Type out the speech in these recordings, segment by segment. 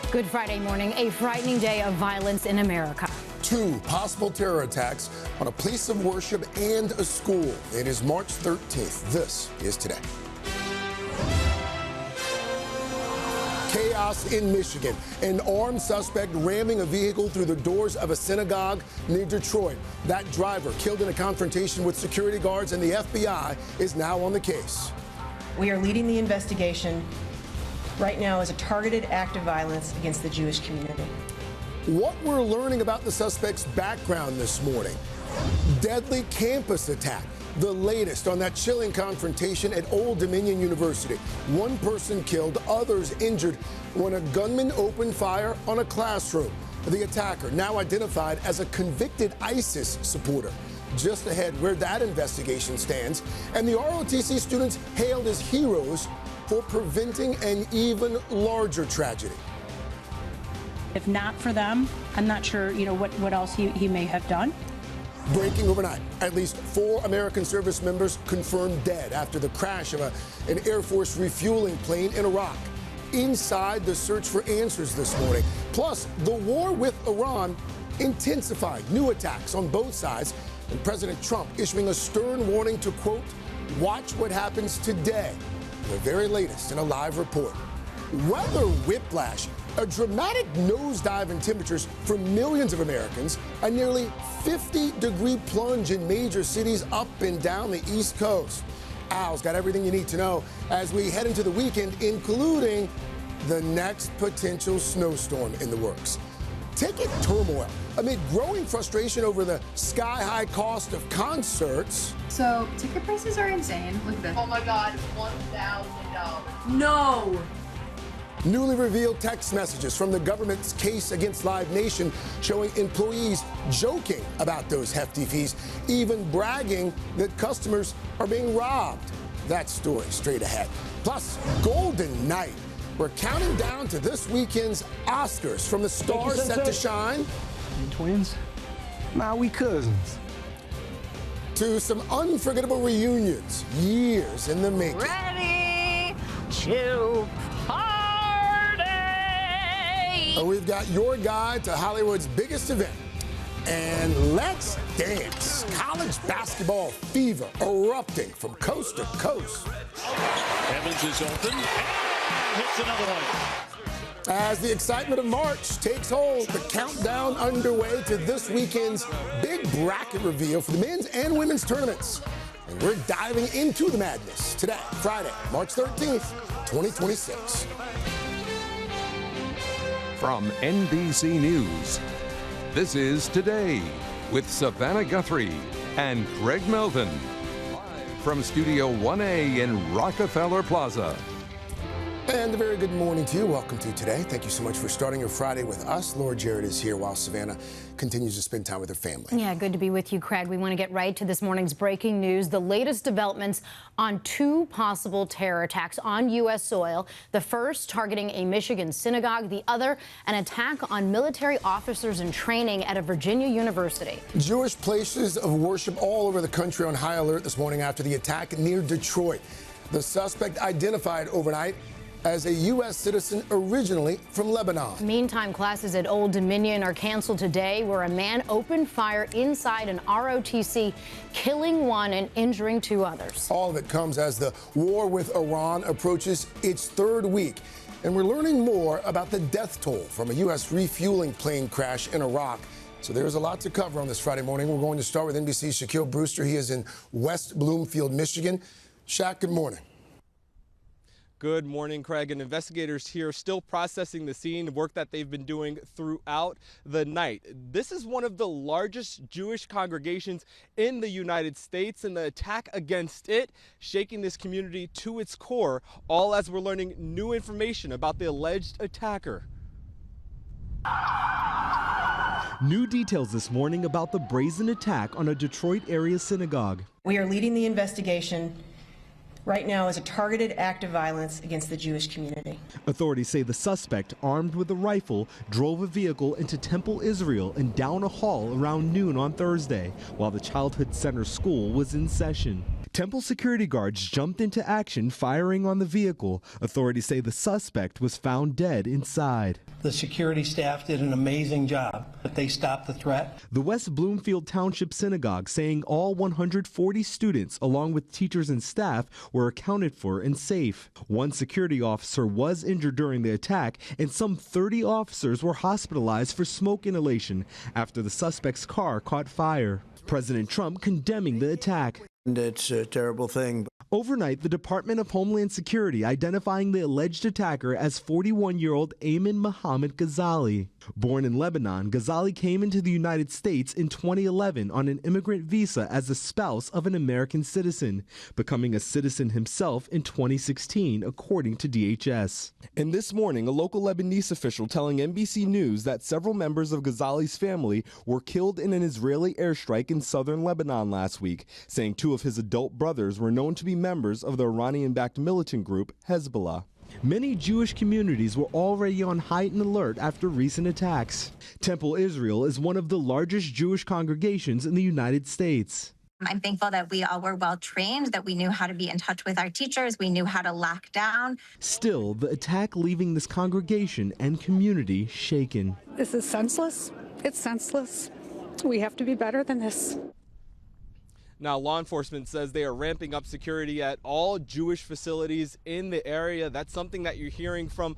Good Friday morning, a frightening day of violence in America. 2 possible terror attacks on a place of worship and a school. It is March 13th. This is Today. Chaos in Michigan. An armed suspect ramming a vehicle through the doors of a synagogue near Detroit. That driver, killed in a confrontation with security guards, and the FBI is now on the case. We are leading the investigation right now as a targeted act of violence against the Jewish community. What we're learning about the suspect's background this morning. Deadly campus attack. The latest on that chilling confrontation at Old Dominion University. 1 person killed, others injured when a gunman opened fire on a classroom. The attacker, now identified as a convicted ISIS supporter. Just ahead, where that investigation stands. And the ROTC students hailed as heroes for preventing an even larger tragedy. If not for them, I'm not sure, what else he may have done. Breaking overnight, at least 4 American service members confirmed dead after the crash of an Air Force refueling plane in Iraq. Inside, the search for answers this morning. Plus, the war with Iran intensified. New attacks on both sides, and President Trump issuing a stern warning to, quote, watch what happens today. The very latest in a live report. Weather whiplash, a dramatic nosedive in temperatures for millions of Americans, a nearly 50-degree plunge in major cities up and down the East Coast. Al's got everything you need to know as we head into the weekend, including the next potential snowstorm in the works. Ticket turmoil amid growing frustration over the sky-high cost of concerts. So, ticket prices are insane. Look at this. Oh my God, $1,000. No! Newly revealed text messages from the government's case against Live Nation showing employees joking about those hefty fees, even bragging that customers are being robbed. That story straight ahead. Plus, Golden Night. We're counting down to this weekend's Oscars from the stars set to shine. You twins? Nah, we cousins. To some unforgettable reunions, years in the making. Ready to party! We've got your guide to Hollywood's biggest event. And let's dance. College basketball fever erupting from coast to coast. Evans is open and hits another one. As the excitement of March takes hold, the countdown underway to this weekend's big bracket reveal for the men's and women's tournaments. And we're diving into the madness today, Friday, March 13th, 2026. From NBC News, this is Today with Savannah Guthrie and Craig Melton. Live from Studio 1A in Rockefeller Plaza. And a very good morning to you. Welcome to Today. Thank you so much for starting your Friday with us. Laura Jarrett is here while Savannah continues to spend time with her family. Yeah, good to be with you, Craig. We want to get right to this morning's breaking news. The latest developments on 2 possible terror attacks on U.S. soil. The first targeting a Michigan synagogue. The other, an attack on military officers in training at a Virginia university. Jewish places of worship all over the country on high alert this morning after the attack near Detroit. The suspect identified overnight as a U.S. citizen originally from Lebanon. Meantime, classes at Old Dominion are canceled today, where a man opened fire inside an ROTC, killing 1 and injuring 2 others. All of it comes as the war with Iran approaches its 3rd week. And we're learning more about the death toll from a U.S. refueling plane crash in Iraq. So there's a lot to cover on this Friday morning. We're going to start with NBC's Shaquille Brewster. He is in West Bloomfield, Michigan. Shaq, good morning. Good morning, Craig. And investigators here still processing the scene, work that they've been doing throughout the night. This is one of the largest Jewish congregations in the United States, and the attack against it shaking this community to its core, all as we're learning new information about the alleged attacker. New details this morning about the brazen attack on a Detroit area synagogue. We are leading the investigation right now as a targeted act of violence against the Jewish community. Authorities say the suspect, armed with a rifle, drove a vehicle into Temple, Israel and down a hall around noon on Thursday, while the Childhood Center school was in session. Temple security guards jumped into action, firing on the vehicle. Authorities say the suspect was found dead inside. The security staff did an amazing job, but they stopped the threat. The West Bloomfield Township Synagogue saying all 140 students, along with teachers and staff, were accounted for and safe. One security officer was injured during the attack, and some 30 officers were hospitalized for smoke inhalation after the suspect's car caught fire. President Trump condemning the attack. It's a terrible thing. Overnight, the Department of Homeland Security identifying the alleged attacker as 41-year-old Ayman Mohammed Ghazali. Born in Lebanon, Ghazali came into the United States in 2011 on an immigrant visa as the spouse of an American citizen, becoming a citizen himself in 2016, according to DHS. And this morning, a local Lebanese official telling NBC News that several members of Ghazali's family were killed in an Israeli airstrike in southern Lebanon last week, saying two of his adult brothers were known to be members of the Iranian-backed militant group Hezbollah. Many Jewish communities were already on heightened alert after recent attacks. Temple Israel is one of the largest Jewish congregations in the United States. I'm thankful that we all were well trained, that we knew how to be in touch with our teachers, we knew how to lock down. Still, the attack leaving this congregation and community shaken. This is senseless. It's senseless. We have to be better than this. Now, law enforcement says they are ramping up security at all Jewish facilities in the area. That's something that you're hearing from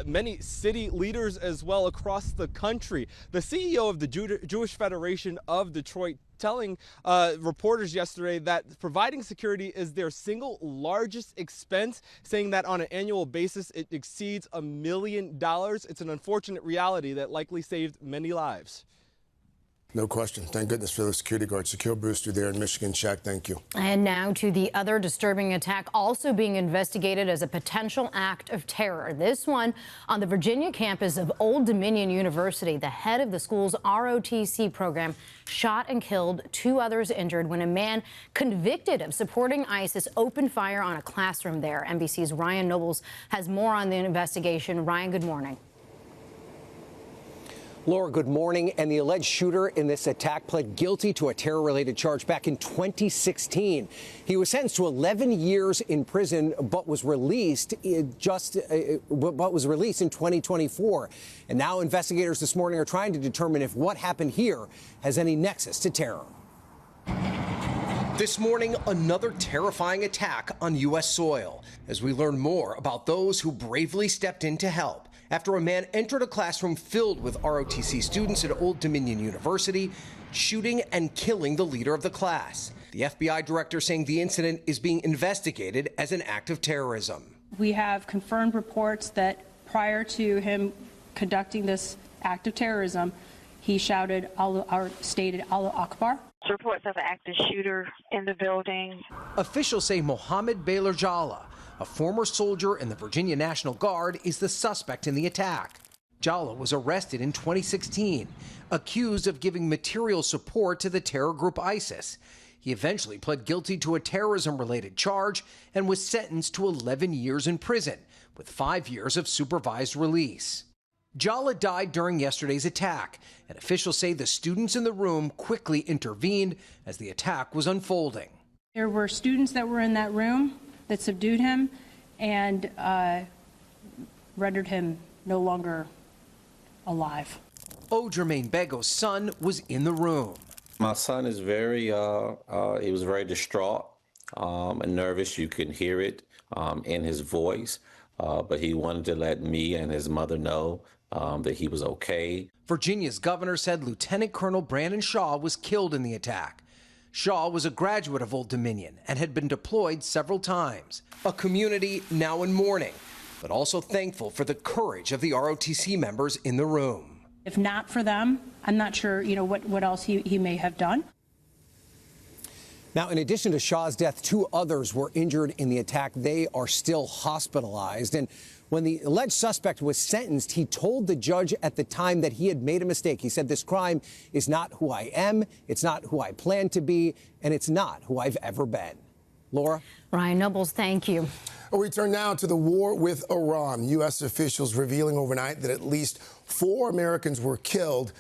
many city leaders as well across the country. The CEO of the Jewish Federation of Detroit telling reporters yesterday that providing security is their single largest expense, saying that on an annual basis it exceeds $1 million. It's an unfortunate reality that likely saved many lives. No question. Thank goodness for the security guard. Secure Brewster there in Michigan. Shaq, thank you. And now to the other disturbing attack also being investigated as a potential act of terror. This one on the Virginia campus of Old Dominion University. The head of the school's ROTC program shot and killed, 2 others injured when a man convicted of supporting ISIS opened fire on a classroom there. NBC's Ryan Nobles has more on the investigation. Ryan, good morning. Laura, good morning. And the alleged shooter in this attack pled guilty to a terror-related charge back in 2016. He was sentenced to 11 years in prison, but was released in 2024. And now investigators this morning are trying to determine if what happened here has any nexus to terror. This morning, another terrifying attack on U.S. soil, as we learn more about those who bravely stepped in to help after a man entered a classroom filled with ROTC students at Old Dominion University, shooting and killing the leader of the class. The FBI director saying the incident is being investigated as an act of terrorism. We have confirmed reports that prior to him conducting this act of terrorism, he shouted, stated Allah Akbar. Reports of an active shooter in the building. Officials say Mohammed Baylor Jalla, a former soldier in the Virginia National Guard, is the suspect in the attack. Jalla was arrested in 2016, accused of giving material support to the terror group ISIS. He eventually pled guilty to a terrorism-related charge and was sentenced to 11 years in prison, with 5 years of supervised release. Jalla died during yesterday's attack, and officials say the students in the room quickly intervened as the attack was unfolding. There were students that were in that room that subdued him and rendered him no longer alive. Jermaine Bego's son was in the room. My son is he was very distraught and nervous. You can hear it in his voice, but he wanted to let me and his mother know that he was okay. Virginia's governor said Lieutenant Colonel Brandon Shaw was killed in the attack. Shaw was a graduate of Old Dominion and had been deployed several times. A community now in mourning, but also thankful for the courage of the ROTC members in the room. If not for them, I'm not sure, what else he may have done. Now, in addition to Shaw's death, 2 others were injured in the attack. They are still hospitalized. And when the alleged suspect was sentenced, he told the judge at the time that he had made a mistake. He said, "This crime is not who I am, it's not who I plan to be, and it's not who I've ever been." Laura? Ryan Nobles, thank you. We turn now to the war with Iran. U.S. officials revealing overnight that at least 4 Americans were killed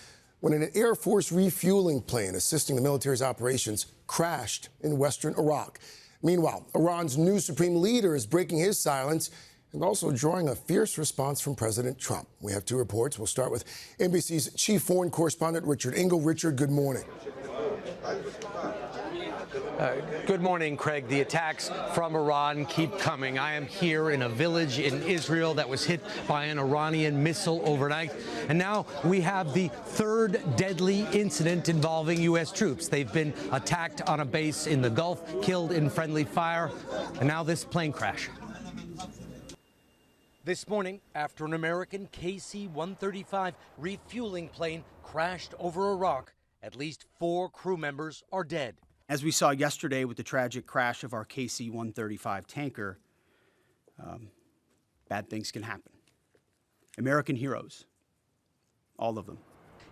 when an Air Force refueling plane assisting the military's operations crashed in western Iraq. Meanwhile, Iran's new supreme leader is breaking his silence and also drawing a fierce response from President Trump. We have two reports. We'll start with NBC's chief foreign correspondent, Richard Engel. Richard, good morning. Good morning, Craig. The attacks from Iran keep coming. I am here in a village in Israel that was hit by an Iranian missile overnight. And now we have the third deadly incident involving U.S. troops. They've been attacked on a base in the Gulf, killed in friendly fire, and now this plane crash. This morning, after an American KC-135 refueling plane crashed over Iraq, at least 4 crew members are dead. As we saw yesterday with the tragic crash of our KC-135 tanker, bad things can happen. American heroes, all of them.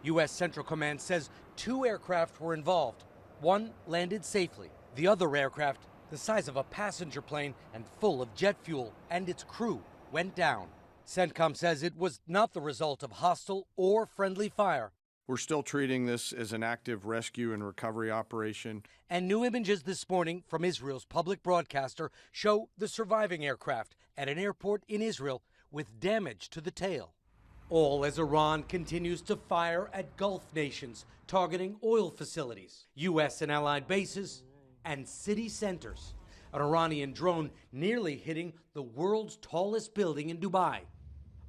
U.S. Central Command says 2 aircraft were involved. One landed safely. The other aircraft, the size of a passenger plane and full of jet fuel, and its crew went down. CENTCOM says it was not the result of hostile or friendly fire. We're still treating this as an active rescue and recovery operation. And new images this morning from Israel's public broadcaster show the surviving aircraft at an airport in Israel with damage to the tail. All as Iran continues to fire at Gulf nations, targeting oil facilities, U.S. and allied bases, and city centers. An Iranian drone nearly hitting the world's tallest building in Dubai.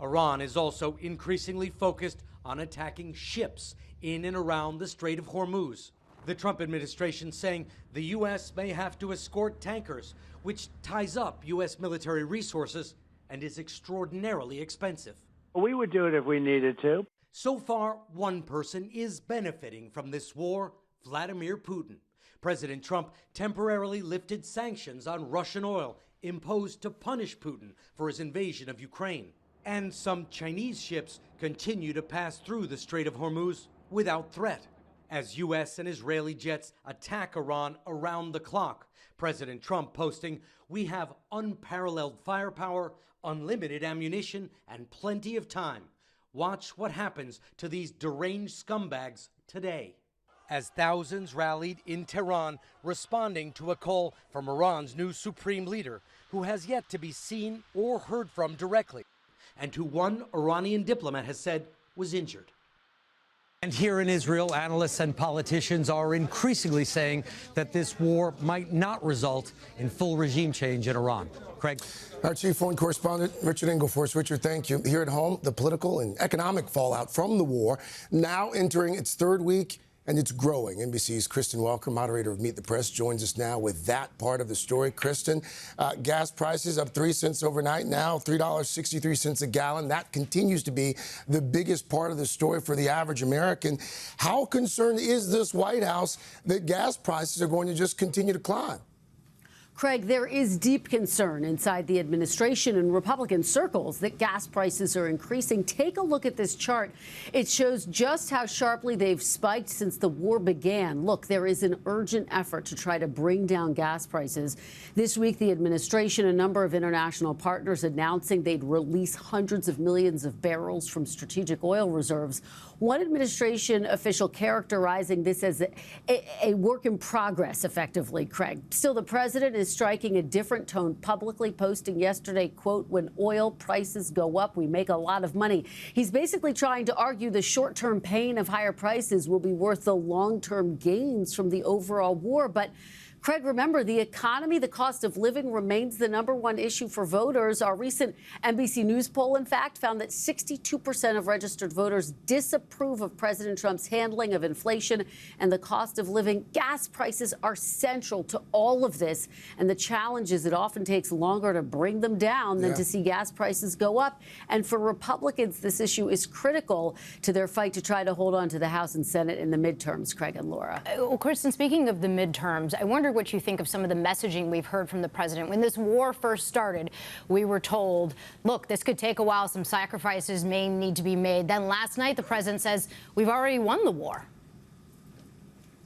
Iran is also increasingly focused on attacking ships in and around the Strait of Hormuz. The Trump administration saying the U.S. may have to escort tankers, which ties up U.S. military resources and is extraordinarily expensive. We would do it if we needed to. So far, one person is benefiting from this war, Vladimir Putin. President Trump temporarily lifted sanctions on Russian oil imposed to punish Putin for his invasion of Ukraine. And some Chinese ships continue to pass through the Strait of Hormuz without threat. As U.S. and Israeli jets attack Iran around the clock, President Trump posting, "We have unparalleled firepower, unlimited ammunition, and plenty of time. Watch what happens to these deranged scumbags today." As thousands rallied in Tehran, responding to a call from Iran's new supreme leader, who has yet to be seen or heard from directly, and who one Iranian diplomat has said was injured. And here in Israel, analysts and politicians are increasingly saying that this war might not result in full regime change in Iran. Craig? Our chief foreign correspondent, Richard Engel, for us. Richard, thank you. Here at home, the political and economic fallout from the war now entering its third week, and it's growing. NBC's Kristen Welker, moderator of Meet the Press, joins us now with that part of the story. Kristen, gas prices up 3 cents overnight, now $3.63 a gallon. That continues to be the biggest part of the story for the average American. How concerned is this White House that gas prices are going to just continue to climb? Craig, there is deep concern inside the administration and Republican circles that gas prices are increasing. Take a look at this chart. It shows just how sharply they've spiked since the war began. Look, there is an urgent effort to try to bring down gas prices. This week, the administration, a number of international partners announcing they'd release hundreds of millions of barrels from strategic oil reserves. One administration official characterizing this as a work in progress, effectively, Craig. Still, the president is striking a different tone publicly, posting yesterday, quote, "When oil prices go up, we make a lot of money." He's basically trying to argue the short-term pain of higher prices will be worth the long-term gains from the overall war. But Craig, remember, the economy, the cost of living remains the #1 issue for voters. Our recent NBC News poll, in fact, found that 62% of registered voters disapprove of President Trump's handling of inflation and the cost of living. Gas prices are central to all of this. And the challenge is it often takes longer to bring them down than to see gas prices go up. And for Republicans, this issue is critical to their fight to try to hold on to the House and Senate in the midterms, Craig and Laura. Well, Kristen, speaking of the midterms, I wonder what you think of some of the messaging we've heard from the president. When this war first started, we were told, look, this could take a while. Some sacrifices may need to be made. Then last night, the president says, we've already won the war.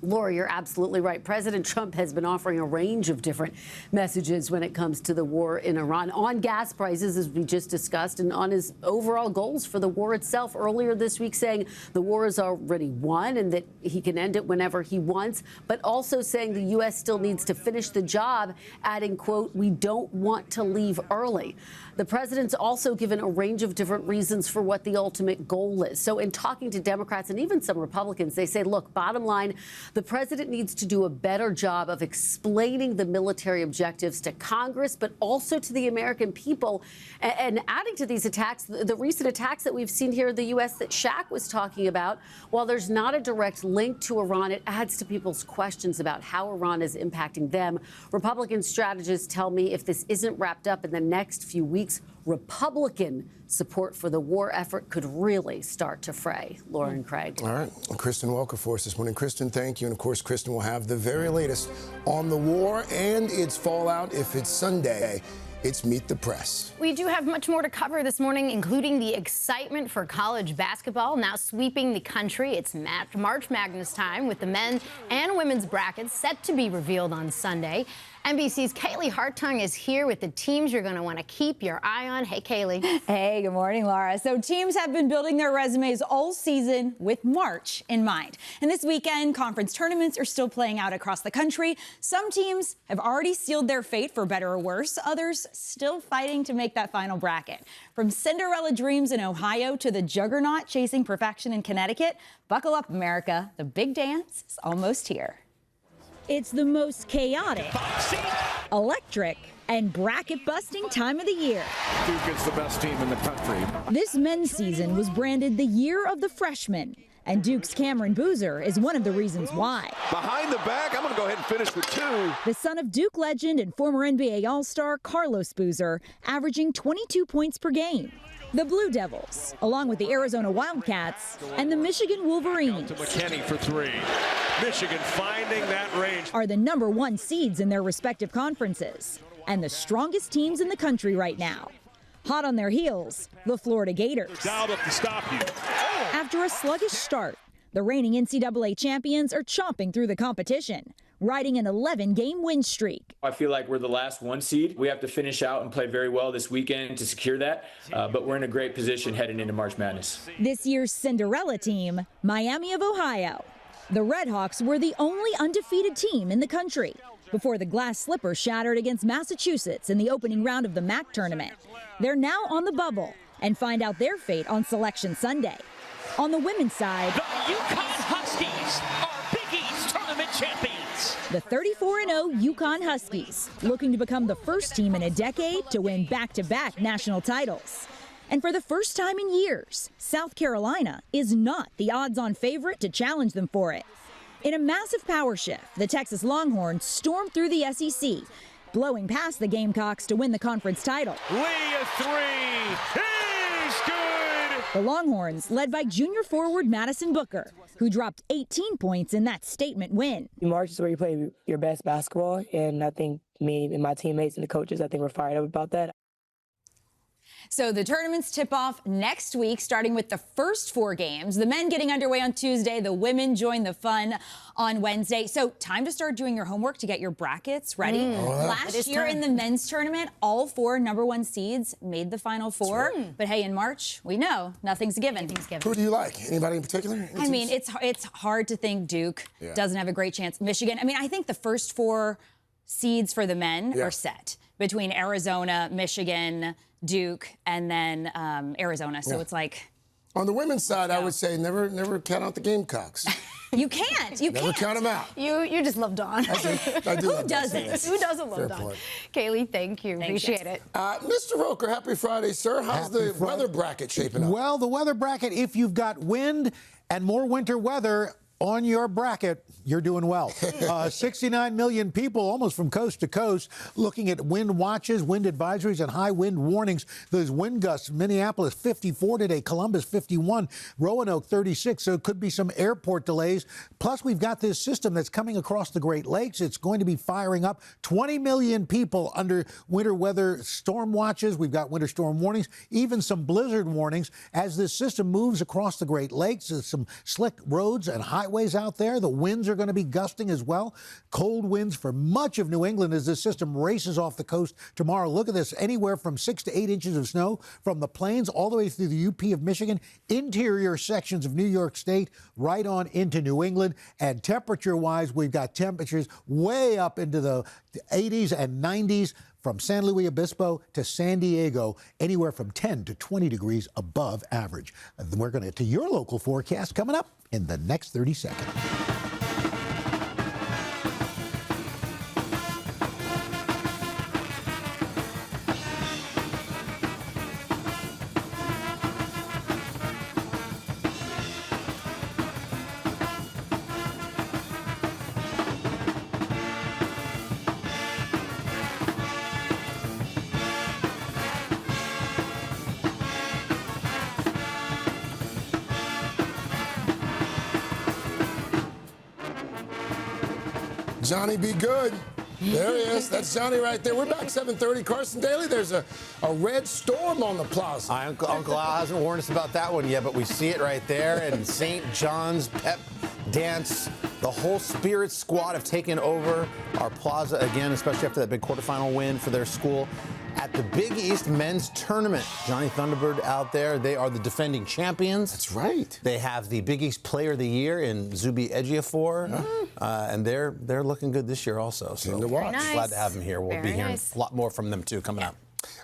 Laura, you're absolutely right. President Trump has been offering a range of different messages when it comes to the war in Iran, on gas prices, as we just discussed, and on his overall goals for the war itself. Earlier this week saying the war is already won and that he can end it whenever he wants, but also saying the U.S. still needs to finish the job, adding, quote, "We don't want to leave early." The president's also given a range of different reasons for what the ultimate goal is. So in talking to Democrats and even some Republicans, they say, look, bottom line, the president needs to do a better job of explaining the military objectives to Congress, but also to the American people. And adding to these attacks, the recent attacks that we've seen here in the U.S. that Shaq was talking about, while there's not a direct link to Iran, it adds to people's questions about how Iran is impacting them. Republican strategists tell me if this isn't wrapped up in the next few weeks, Republican support for the war effort could really start to fray. Laura and Craig. All right. Kristen Welker for us this morning. Kristen, thank you. And, of course, Kristen will have the very latest on the war and its fallout. If it's Sunday, it's Meet the Press. We do have much more to cover this morning, including the excitement for college basketball now sweeping the country. It's March Madness time with the men and women's brackets set to be revealed on Sunday. NBC's Kaylee Hartung is here with the teams you're going to want to keep your eye on. Hey, Kaylee. Hey, good morning, Laura. So teams have been building their resumes all season with March in mind. And this weekend, conference tournaments are still playing out across the country. Some teams have already sealed their fate, for better or worse. Others still fighting to make that final bracket. From Cinderella dreams in Ohio to the juggernaut chasing perfection in Connecticut, buckle up, America. The big dance is almost here. It's the most chaotic, electric, and bracket-busting time of the year. Duke is the best team in the country. This men's season was branded the Year of the Freshman, and Duke's Cameron Boozer is one of the reasons why. Behind the back, I'm going to go ahead and finish with two. The son of Duke legend and former NBA All-Star Carlos Boozer, averaging 22 points per game. The Blue Devils, along with the Arizona Wildcats and the Michigan Wolverines, To McKinney for three. Michigan finding that range. Are the #1 seeds in their respective conferences and the strongest teams in the country right now. Hot on their heels, the Florida Gators. Dialed up to stop you. After a sluggish start, the reigning NCAA champions are chomping through the competition, riding an 11-game win streak. I feel like we're the last 1 seed. We have to finish out and play very well this weekend to secure that, but we're in a great position heading into March Madness. This year's Cinderella team, Miami of Ohio. The Redhawks were the only undefeated team in the country before the glass slipper shattered against Massachusetts in the opening round of the MAC tournament. They're now on the bubble and find out their fate on Selection Sunday. On the women's side, the UConn Huskies are Big East tournament champions. The 34-0 UConn Huskies, looking to become the first team in a decade to win back-to-back national titles. And for the first time in years, South Carolina is not the odds-on favorite to challenge them for it. In a massive power shift, the Texas Longhorns stormed through the SEC, blowing past the Gamecocks to win the conference title. Lee a three. He's good. The Longhorns, led by junior forward Madison Booker, who dropped 18 points in that statement win. March is where you play your best basketball, and I think me and my teammates and the coaches, I think we're fired up about that. So the tournaments tip off next week, starting with the first 4 games. The men getting underway on Tuesday. The women join the fun on Wednesday. So time to start doing your homework to get your brackets ready. Last year in the men's tournament, all 4 #1 seeds made the Final Four. But hey, in March, we know nothing's given. Who do you like? Anybody in particular? I mean, it's hard to think Duke doesn't have a great chance. Michigan. I mean, I think the first 4 seeds for the men are set between Arizona, Michigan, Duke, and then Arizona. So it's like... On the women's side, I would say never count out the Gamecocks. You can't. You never can't. count them out. You just love Dawn. I do. Who doesn't? Who doesn't love Dawn? Kaylee, thank you. Appreciate it. Mr. Roker, happy Friday, sir. How's the weather bracket shaping up? Well, the weather bracket, if you've got wind and more winter weather on your bracket, you're doing well. 69 million people, almost from coast to coast, looking at wind watches, wind advisories, and high wind warnings. Those wind gusts, Minneapolis 54 today, Columbus 51, Roanoke 36, so it could be some airport delays. Plus, we've got this system that's coming across the Great Lakes. It's going to be firing up 20 million people under winter weather storm watches. We've got winter storm warnings, even some blizzard warnings as this system moves across the Great Lakes. There's some slick roads and highways ways out there. The winds are going to be gusting as well. Cold winds for much of New England as this system races off the coast tomorrow. Look at this, anywhere from 6 to 8 inches of snow from the plains all the way through the UP of Michigan, interior sections of New York State, right on into New England. And temperature-wise, we've got temperatures way up into the 80s and 90s. From San Luis Obispo to San Diego, anywhere from 10 to 20 degrees above average. We're going to get to your local forecast coming up in the next 30 seconds. Johnny be good. There he is. That's Johnny right there. We're back 7:30. Carson Daly, there's a red storm on the plaza. Uncle Al hasn't warned us about that one yet, but we see it right there. And St. John's Pep Dance, the whole Spirit squad have taken over our plaza again, especially after that big quarterfinal win for their school at the Big East Men's Tournament. Johnny Thunderbird out there. They are the defending champions. That's right. They have the Big East Player of the Year in Zubi Ejiofor, and they're looking good this year also. So to watch. Nice. Glad to have them here. We'll be hearing nice. a lot more from them too coming up.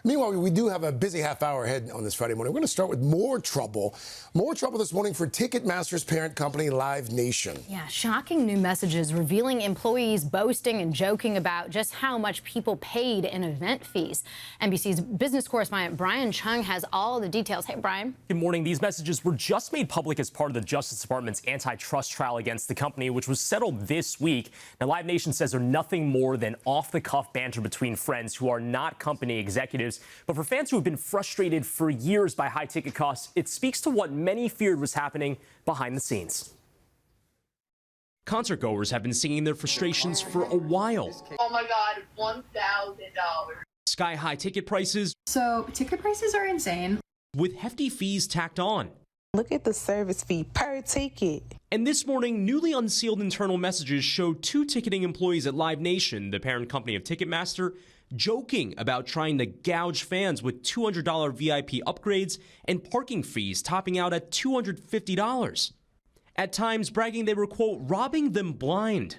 Meanwhile, we do have a busy half hour ahead on this Friday morning. We're going to start with more trouble. More trouble this morning for Ticketmaster's parent company, Live Nation. Yeah, shocking new messages revealing employees boasting and joking about just how much people paid in event fees. NBC's business correspondent Brian Chung has all the details. Hey, Brian. Good morning. These messages were just made public as part of the Justice Department's antitrust trial against the company, which was settled this week. Now, Live Nation says they're nothing more than off-the-cuff banter between friends who are not company executives. But for fans who have been frustrated for years by high ticket costs, it speaks to what many feared was happening behind the scenes. Concert goers have been singing their frustrations for a while. Oh my God, $1,000. Sky-high ticket prices. So ticket prices are insane. With hefty fees tacked on. Look at the service fee per ticket. And this morning, newly unsealed internal messages showed two ticketing employees at Live Nation, the parent company of Ticketmaster, joking about trying to gouge fans with $200 VIP upgrades and parking fees topping out at $250. At times, bragging they were, quote, robbing them blind.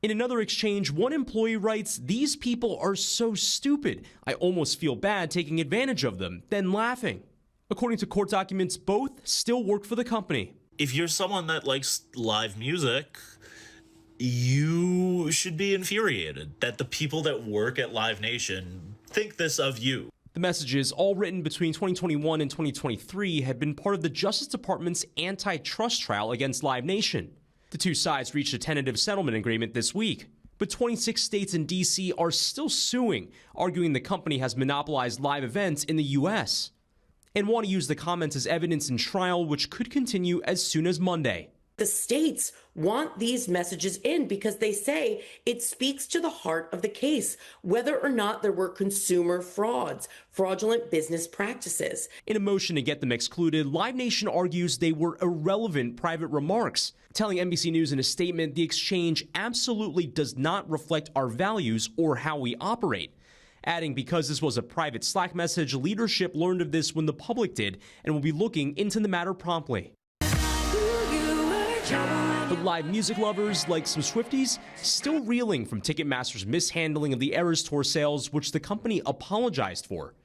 In another exchange, one employee writes, "These people are so stupid. I almost feel bad taking advantage of them," then laughing. According to court documents, both still work for the company. If you're someone that likes live music, you should be infuriated that the people that work at Live Nation think this of you. The messages, all written between 2021 and 2023, had been part of the Justice Department's antitrust trial against Live Nation. The two sides reached a tentative settlement agreement this week. But 26 states and D.C. are still suing, arguing the company has monopolized live events in the U.S. and want to use the comments as evidence in trial, which could continue as soon as Monday. The states want these messages in because they say it speaks to the heart of the case, whether or not there were consumer frauds, fraudulent business practices. In a motion to get them excluded, Live Nation argues they were irrelevant private remarks, telling NBC News in a statement the exchange absolutely does not reflect our values or how we operate. Adding, because this was a private Slack message, leadership learned of this when the public did and will be looking into the matter promptly. But live music lovers, like some Swifties, still reeling from Ticketmaster's mishandling of the Eras Tour sales, which the company apologized for.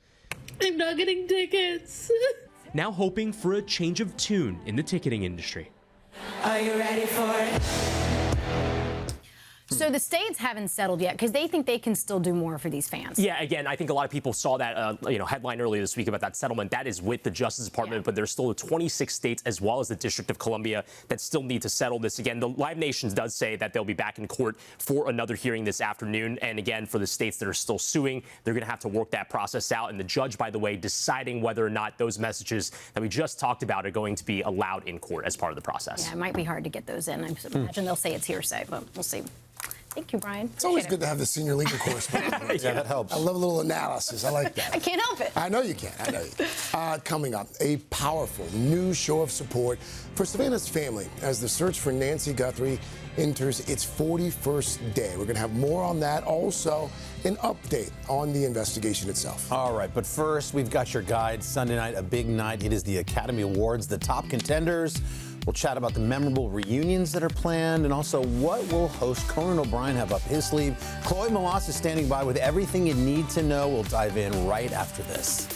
I'm not getting tickets. Now hoping for a change of tune in the ticketing industry. Are you ready for it? So the states haven't settled yet because they think they can still do more for these fans. Yeah, again, I think a lot of people saw that headline earlier this week about that settlement. That is with the Justice Department, but there's still the 26 states as well as the District of Columbia that still need to settle this. Again, the Live Nation does say that they'll be back in court for another hearing this afternoon. And again, for the states that are still suing, they're going to have to work that process out. And the judge, by the way, deciding whether or not those messages that we just talked about are going to be allowed in court as part of the process. Yeah, it might be hard to get those in. I imagine they'll say it's hearsay, but we'll see. Thank you, Brian. It's always good to have the senior legal correspondent. Yeah, that helps. I love a little analysis. I like that. I can't help it. I know you can. I know you can. Coming up, a powerful new show of support for Savannah's family as the search for Nancy Guthrie enters its 41st day. We're going to have more on that. Also, an update on the investigation itself. All right, but first, we've got your guide. Sunday night, a big night. It is the Academy Awards, the top contenders. We'll chat about the memorable reunions that are planned and also what will host Conan O'Brien have up his sleeve. Chloe Melas is standing by with everything you need to know. We'll dive in right after this.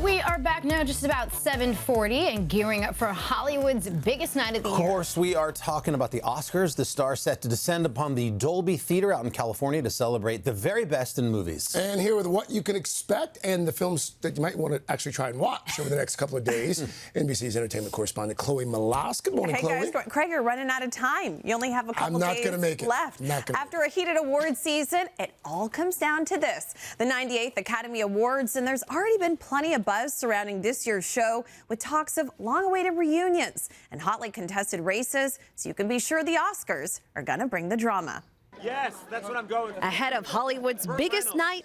We are back now just about 7:40 and gearing up for Hollywood's biggest night of the year. Of course, we are talking about the Oscars. The stars set to descend upon the Dolby Theater out in California to celebrate the very best in movies. And here with what you can expect and the films that you might want to actually try and watch over the next couple of days. NBC's entertainment correspondent Chloe Melas. Good morning, Chloe. Hey guys, Craig, you're running out of time. You only have a couple days gonna make it. left. After a heated awards season, it all comes down to this: the 98th Academy Awards, and there's already been plenty of buzz surrounding this year's show with talks of long-awaited reunions and hotly contested races, so you can be sure the Oscars are gonna bring the drama. Yes, that's what I'm going for. Ahead of Hollywood's biggest night,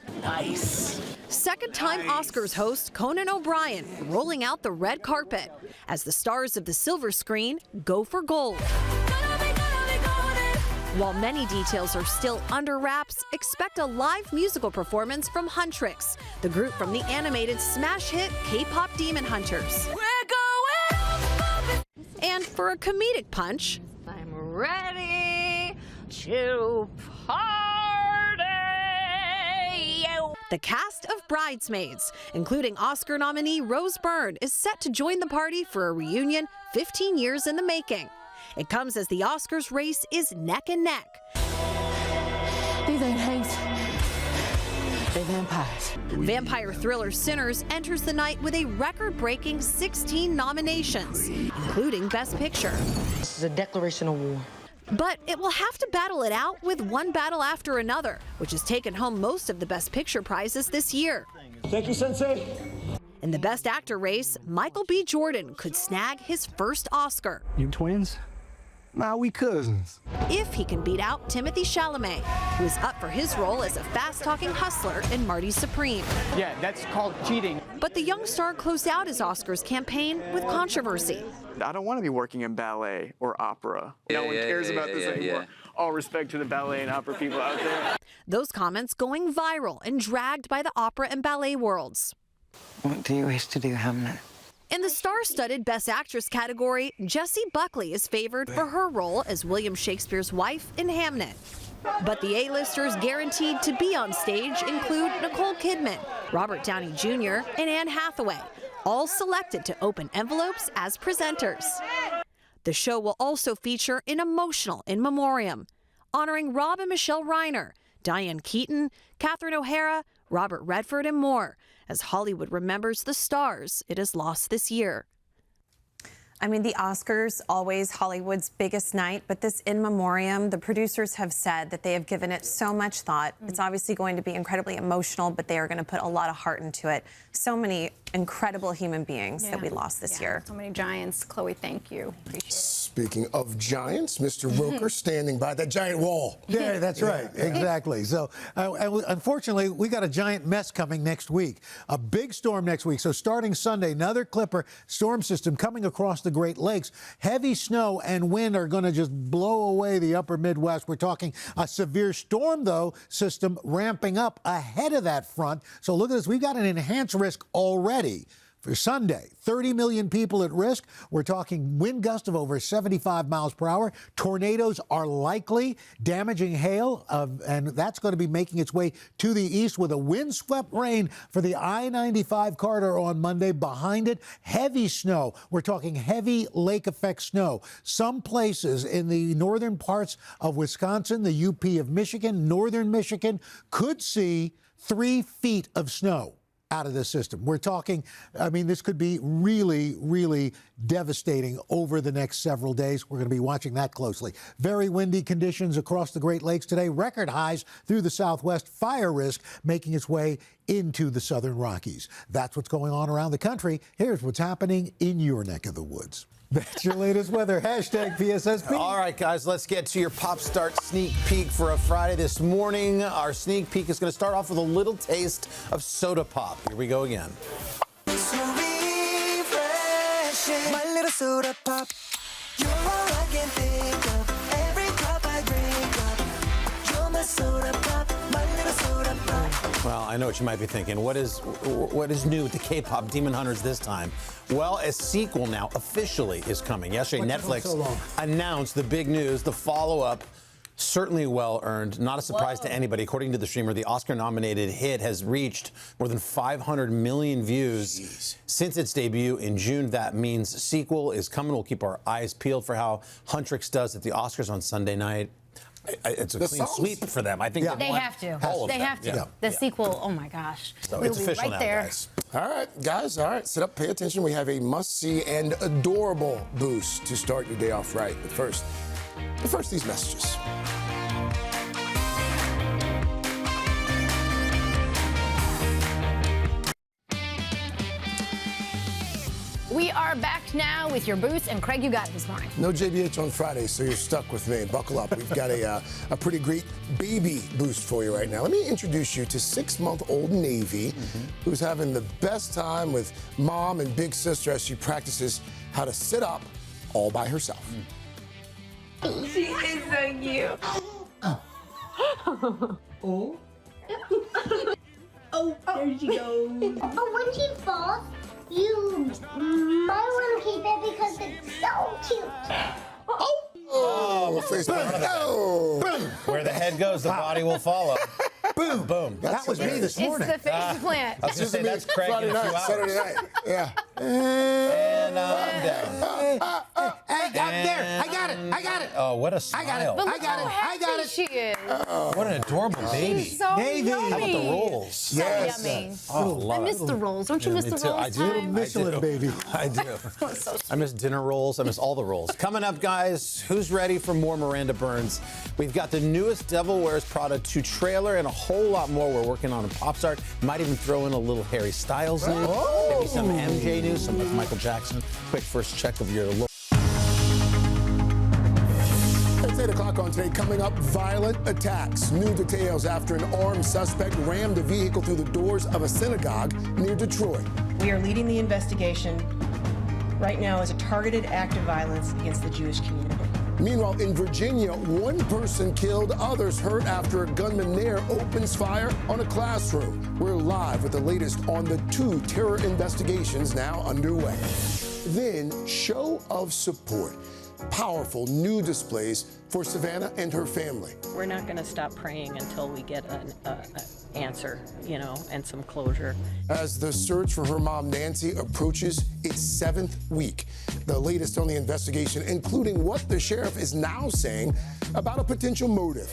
second-time Oscars host Conan O'Brien rolling out the red carpet as the stars of the silver screen go for gold. While many details are still under wraps, expect a live musical performance from Huntrix, the group from the animated smash hit K-pop Demon Hunters. And for a comedic punch, I'm ready to party. The cast of Bridesmaids, including Oscar nominee Rose Byrne, is set to join the party for a reunion 15 years in the making. It comes as the Oscars race is neck and neck. These ain't hate. They're vampires. Vampire thriller Sinners enters the night with a record-breaking 16 nominations, including Best Picture. This is a declaration of war. But it will have to battle it out with one battle after another, which has taken home most of the Best Picture prizes this year. Thank you, Sensei. In the Best Actor race, Michael B. Jordan could snag his first Oscar. You twins? Nah, we cousins. If he can beat out Timothée Chalamet, who is up for his role as a fast-talking hustler in Marty Supreme. Yeah, that's called cheating. But the young star closed out his Oscars campaign with controversy. I don't want to be working in ballet or opera. No one cares about this anymore. All respect to the ballet and opera people out there. Those comments going viral and dragged by the opera and ballet worlds. What do you wish to do, Hamlet? In the star-studded Best Actress category, Jessie Buckley is favored for her role as William Shakespeare's wife in Hamnet. But the A-listers guaranteed to be on stage include Nicole Kidman, Robert Downey Jr., and Anne Hathaway, all selected to open envelopes as presenters. The show will also feature an emotional in memoriam, honoring Rob and Michelle Reiner, Diane Keaton, Catherine O'Hara, Robert Redford, and more, as Hollywood remembers the stars it has lost this year. I mean, the Oscars, always Hollywood's biggest night, but this in memoriam, the producers have said that they have given it so much thought. It's obviously going to be incredibly emotional, but they are going to put a lot of heart into it. So many incredible human beings that we lost this year. So many giants. Chloe, thank you. Appreciate it. Speaking of giants, Mr. Roker standing by that giant wall. Yeah, that's right. Exactly. So, unfortunately, we got a giant mess coming next week. A big storm next week. So, starting Sunday, another Clipper storm system coming across the Great Lakes. Heavy snow and wind are going to just blow away the upper Midwest. We're talking a severe storm, though, system ramping up ahead of that front. So, look at this. We've got an enhanced risk already. For Sunday, 30 million people at risk. We're talking wind gusts of over 75 miles per hour. Tornadoes are likely, damaging hail, and that's going to be making its way to the east with a windswept rain for the I-95 corridor on Monday. Behind it, heavy snow. We're talking heavy lake effect snow. Some places in the northern parts of Wisconsin, the UP of Michigan, northern Michigan, could see 3 feet of snow out of this system. We're talking, I mean, this could be really, really devastating over the next several days. We're going to be watching that closely. Very windy conditions across the Great Lakes today. Record highs through the southwest. Fire risk making its way into the southern Rockies. That's what's going on around the country. Here's what's happening in your neck of the woods. That's your latest weather. Hashtag PSSP. All right, guys, let's get to your Pop Start sneak peek for a Friday this morning. Our sneak peek is going to start off with a little taste of soda pop. Here we go again. So refreshing. My little soda pop. You're all I can think of. Every drop I drink up. You're my soda pop. My little soda pop. Well, I know what you might be thinking. What is new with the K-pop Demon Hunters this time? Well, a sequel now officially is coming. Yesterday, Netflix announced the big news, the follow-up. Certainly well-earned, not a surprise to anybody. According to the streamer, the Oscar-nominated hit has reached more than 500 million views since its debut in June. That means a sequel is coming. We'll keep our eyes peeled for how Huntrix does at the Oscars on Sunday night. It's a clean sweep for them. I think they have to. They have to. Yeah. The sequel, oh my gosh. So we'll it's be official right now, there. guys. All right, guys. All right, sit up, pay attention. We have a must-see and adorable boost to start your day off right. But first, these messages. We are back now with your boost, and Craig, you got it this morning. No JBH on Friday, so you're stuck with me. Buckle up. We've got a pretty great baby boost for you right now. Let me introduce you to 6-month-old Navy, who's having the best time with mom and big sister as she practices how to sit up all by herself. She is so cute. Oh. Oh, there she goes. Oh, when she falls, you might want to keep it because it's so cute. Oh, face boom. Where the head goes, the body will follow. Boom, boom. That was me this morning. It's the face plant. I was going to say, that's Craig Friday in a few night, hours. Saturday night. Yeah. And I'm down. Hey, up there. I got it. I got it. Oh, what a smile. I got it. But I look got how it. I happy got it. she is. What an adorable baby. She's so Navy. yummy. How about the rolls? So Yes. yummy. Oh, love I miss it. the rolls. Don't you miss me the too. rolls? I do. Time? Michelin, baby. I do. I miss dinner rolls. I miss all the rolls. Coming up, guys, who's ready for more Miranda Burns? We've got the newest Devil Wears Prada 2 trailer and a whole lot more we're working on in Pop Start. Might even throw in a little Harry Styles news. Maybe some MJ news, some like Michael Jackson. Quick first check of your look. It's 8 o'clock on today. Coming up, violent attacks. New details after an armed suspect rammed a vehicle through the doors of a synagogue near Detroit. We are leading the investigation right now as a targeted act of violence against the Jewish community. Meanwhile, in Virginia, one person killed, others hurt after a gunman there opens fire on a classroom. We're live with the latest on the 2 terror investigations now underway. Then, show of support. Powerful new displays for Savannah and her family. We're not going to stop praying until we get an answer, and some closure. As the search for her mom, Nancy, approaches its 7th week. The latest on the investigation, including what the sheriff is now saying about a potential motive.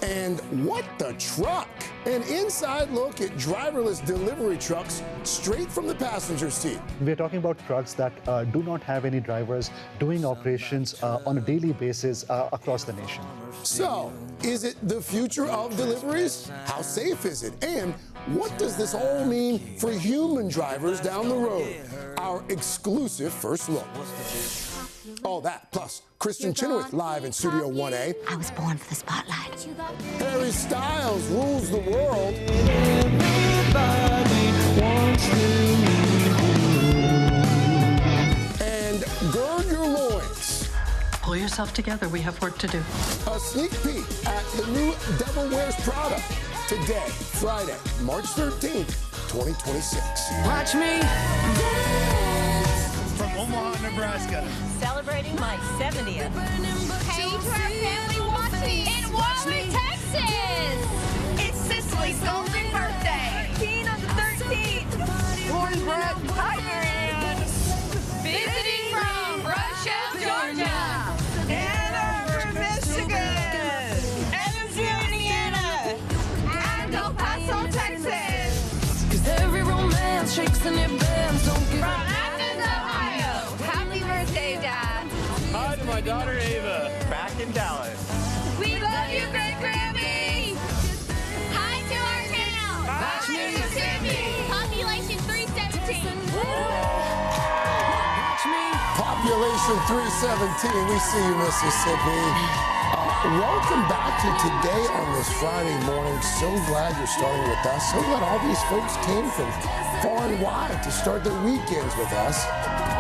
And what the truck? An inside look at driverless delivery trucks straight from the passenger seat. We're talking about trucks that do not have any drivers doing operations on a daily basis across the nation. So, is it the future of deliveries? How safe is it? And what does this all mean for human drivers down the road? Our exclusive first look. All that, plus Kristen Chenoweth live in Studio 1A. I was born for the spotlight. Harry Styles rules the world. And gird your loins. Pull yourself together. We have work to do. A sneak peek at the new Devil Wears Prada. Today, Friday, March 13th, 2026. Watch me. From Omaha, Nebraska. Celebrating my 70th. Hey to our family watching in Waller, Texas. It's Cicely's golden birthday. 13 on the 13th. Cornbread pie, Marianne. Visiting from Russia, Georgia. Ann Arbor, Michigan. Evansville, Indiana. And El Paso, Texas. 'Cause every romance shakes and it bends. Don't give From Athens, Ohio. Happy birthday, Dad. Hi to my daughter Ava, back in Dallas. We love you, Great Grammy. Hi to our town. Watch me. Congratulations, 317. We see you, Mississippi. Welcome back to Today on this Friday morning. So glad you're starting with us. So glad all these folks came from far and wide to start their weekends with us.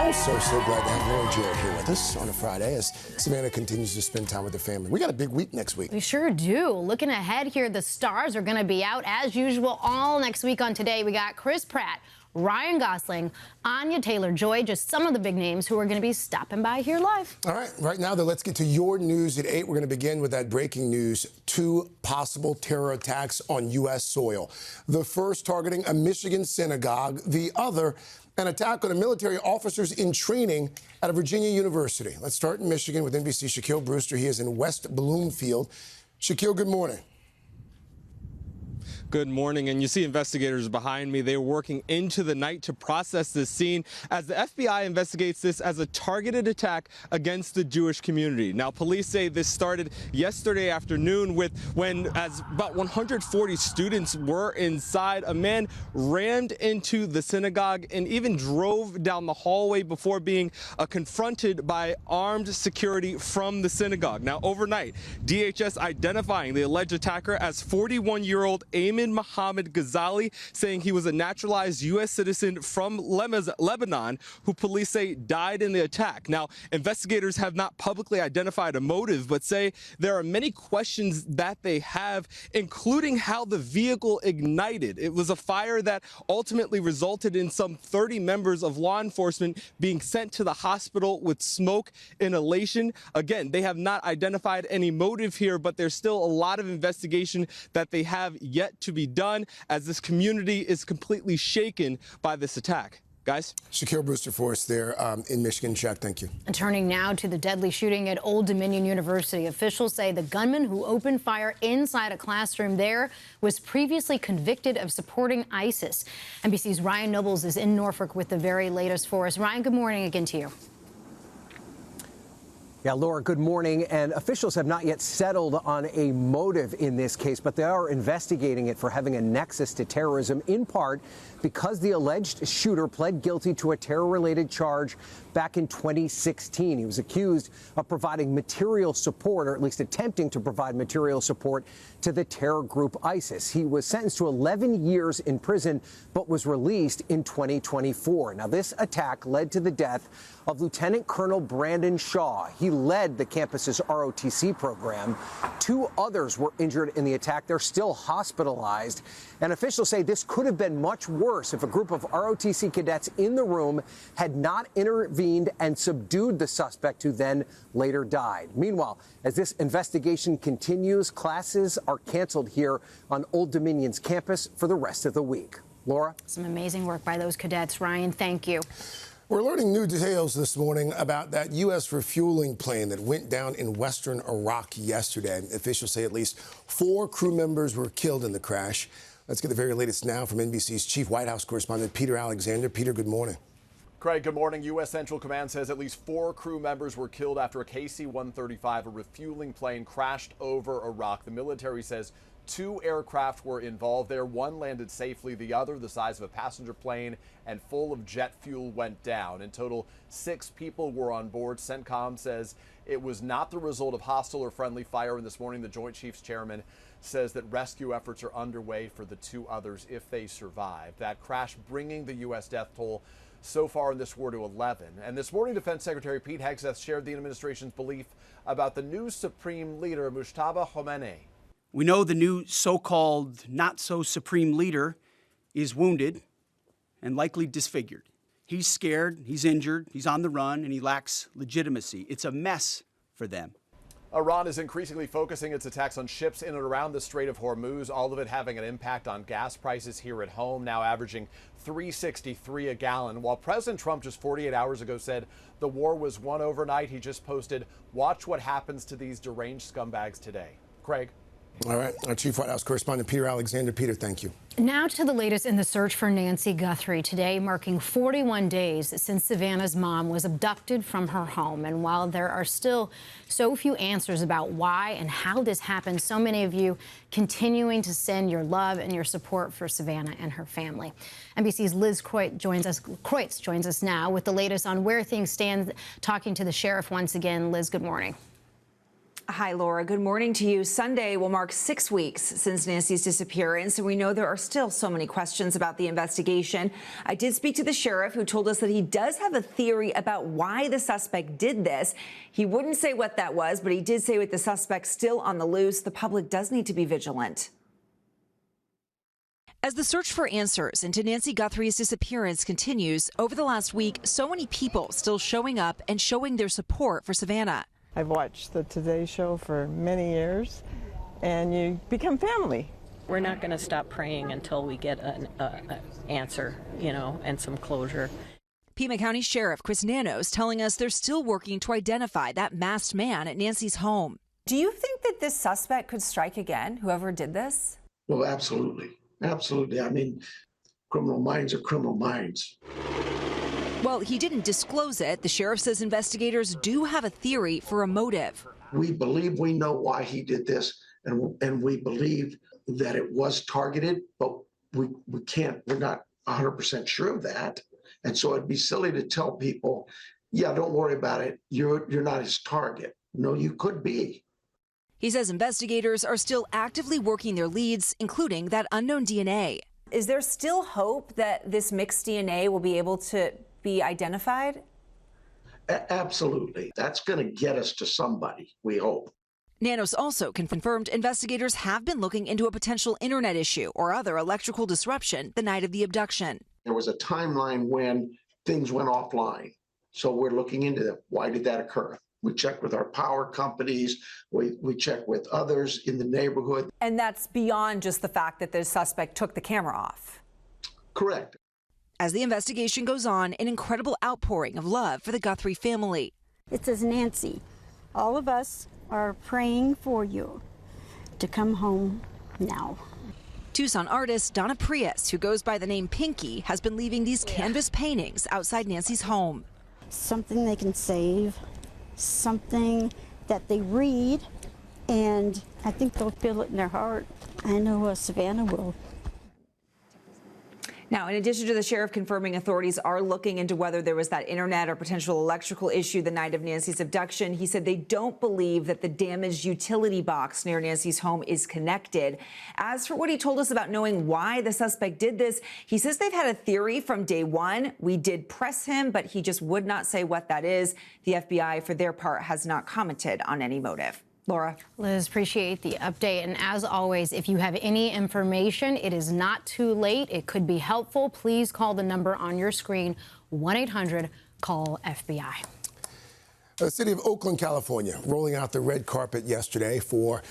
Also, so glad to have Laura Jarrett here with us on a Friday as Savannah continues to spend time with her family. We got a big week next week. We sure do. Looking ahead here, the stars are going to be out as usual all next week on Today. We got Chris Pratt, Ryan Gosling, Anya Taylor-Joy, just some of the big names who are going to be stopping by here live. All right now, though, let's get to your news at 8. We're going to begin with that breaking news. 2 possible terror attacks on U.S. soil. The first targeting a Michigan synagogue. The other, an attack on military officers in training at a Virginia university. Let's start in Michigan with NBC's Shaquille Brewster. He is in West Bloomfield. Shaquille, good morning. Good morning, and you see investigators behind me. They were working into the night to process this scene as the FBI investigates this as a targeted attack against the Jewish community. Now, police say this started yesterday afternoon when as about 140 students were inside, a man rammed into the synagogue and even drove down the hallway before being confronted by armed security from the synagogue. Now, overnight, DHS identifying the alleged attacker as 41-year-old Ayman Mohammed Ghazali, saying he was a naturalized U.S. citizen from Lebanon, who police say died in the attack. Now, investigators have not publicly identified a motive, but say there are many questions that they have, including how the vehicle ignited. It was a fire that ultimately resulted in some 30 members of law enforcement being sent to the hospital with smoke inhalation. Again, they have not identified any motive here, but there's still a lot of investigation that they have yet to be done as this community is completely shaken by this attack. Guys? Shaquille Brewster for us there in Michigan. Shaq, thank you. And turning now to the deadly shooting at Old Dominion University. Officials say the gunman who opened fire inside a classroom there was previously convicted of supporting ISIS. NBC's Ryan Nobles is in Norfolk with the very latest for us. Ryan, good morning again to you. Yeah, Laura, good morning. And officials have not yet settled on a motive in this case, but they are investigating it for having a nexus to terrorism, in part because the alleged shooter pled guilty to a terror-related charge back in 2016. He was accused of providing material support, or at least attempting to provide material support, to the terror group ISIS. He was sentenced to 11 years in prison, but was released in 2024. Now, this attack led to the death of Lieutenant Colonel Brandon Shaw. He led the campus's ROTC program. 2 others were injured in the attack. They're still hospitalized. And officials say this could have been much worse if a group of ROTC cadets in the room had not intervened and subdued the suspect, who then later died. Meanwhile, as this investigation continues, classes are canceled here on Old Dominion's campus for the rest of the week. Laura? Some amazing work by those cadets. Ryan, thank you. We're learning new details this morning about that U.S. refueling plane that went down in western Iraq yesterday. Officials say at least 4 crew members were killed in the crash. Let's get the very latest now from NBC's chief White House correspondent, Peter Alexander. Peter, good morning. Craig, good morning. U.S. Central Command says at least 4 crew members were killed after a KC-135, a refueling plane, crashed over Iraq. The military says 2 aircraft were involved there. 1 landed safely. The other, the size of a passenger plane and full of jet fuel, went down. In total, 6 people were on board. CENTCOM says it was not the result of hostile or friendly fire. And this morning, the Joint Chiefs Chairman says that rescue efforts are underway for the 2 others if they survive. That crash bringing the U.S. death toll so far in this war to 11. And this morning, Defense Secretary Pete Hegseth shared the administration's belief about the new Supreme Leader, Mujtaba Khomeini. We know the new so-called not-so-supreme leader is wounded and likely disfigured. He's scared, he's injured, he's on the run, and he lacks legitimacy. It's a mess for them. Iran is increasingly focusing its attacks on ships in and around the Strait of Hormuz, all of it having an impact on gas prices here at home, now averaging $3.63 a gallon. While President Trump just 48 hours ago said the war was won overnight, he just posted, "Watch what happens to these deranged scumbags today." Craig? All right. Our Chief White House correspondent Peter Alexander. Peter, thank you. Now to the latest in the search for Nancy Guthrie. Today marking 41 days since Savannah's mom was abducted from her home. And while there are still so few answers about why and how this happened, so many of you continuing to send your love and your support for Savannah and her family. NBC's Liz Kreutz joins us now with the latest on where things stand, talking to the sheriff once again. Liz, good morning. Hi, Laura. Good morning to you. Sunday will mark 6 weeks since Nancy's disappearance, and we know there are still so many questions about the investigation. I did speak to the sheriff, who told us that he does have a theory about why the suspect did this. He wouldn't say what that was, but he did say with the suspect still on the loose, the public does need to be vigilant. As the search for answers into Nancy Guthrie's disappearance continues, over the last week, so many people still showing up and showing their support for Savannah. I've watched the Today Show for many years, and you become family. We're not going to stop praying until we get an answer, and some closure. Pima County Sheriff Chris Nanos telling us they're still working to identify that masked man at Nancy's home. Do you think that this suspect could strike again, whoever did this? Well, absolutely. Absolutely. I mean, criminal minds are criminal minds. Well, he didn't disclose it. The sheriff says investigators do have a theory for a motive. We believe we know why he did this, and we believe that it was targeted, but we're not 100% sure of that. And so it'd be silly to tell people, yeah, don't worry about it. You're not his target. No, you could be. He says investigators are still actively working their leads, including that unknown DNA. Is there still hope that this mixed DNA will be able to be identified? Absolutely. That's going to get us to somebody, we hope. Nanos also confirmed investigators have been looking into a potential internet issue or other electrical disruption the night of the abduction. There was a timeline when things went offline. So we're looking into that. Why did that occur? We checked with our power companies. We checked with others in the neighborhood. And that's beyond just the fact that the suspect took the camera off. Correct. As the investigation goes on, an incredible outpouring of love for the Guthrie family. It says, Nancy, all of us are praying for you to come home now. Tucson artist Donna Prius, who goes by the name Pinky, has been leaving these canvas paintings outside Nancy's home. Something they can save, something that they read, and I think they'll feel it in their heart. I know Savannah will. Now, in addition to the sheriff confirming authorities are looking into whether there was that internet or potential electrical issue the night of Nancy's abduction, he said they don't believe that the damaged utility box near Nancy's home is connected. As for what he told us about knowing why the suspect did this, he says they've had a theory from day one. We did press him, but he just would not say what that is. The FBI, for their part, has not commented on any motive. Laura. Liz, appreciate the update. And as always, if you have any information, it is not too late. It could be helpful. Please call the number on your screen, 1-800-CALL-FBI. The city of Oakland, California, rolling out the red carpet yesterday for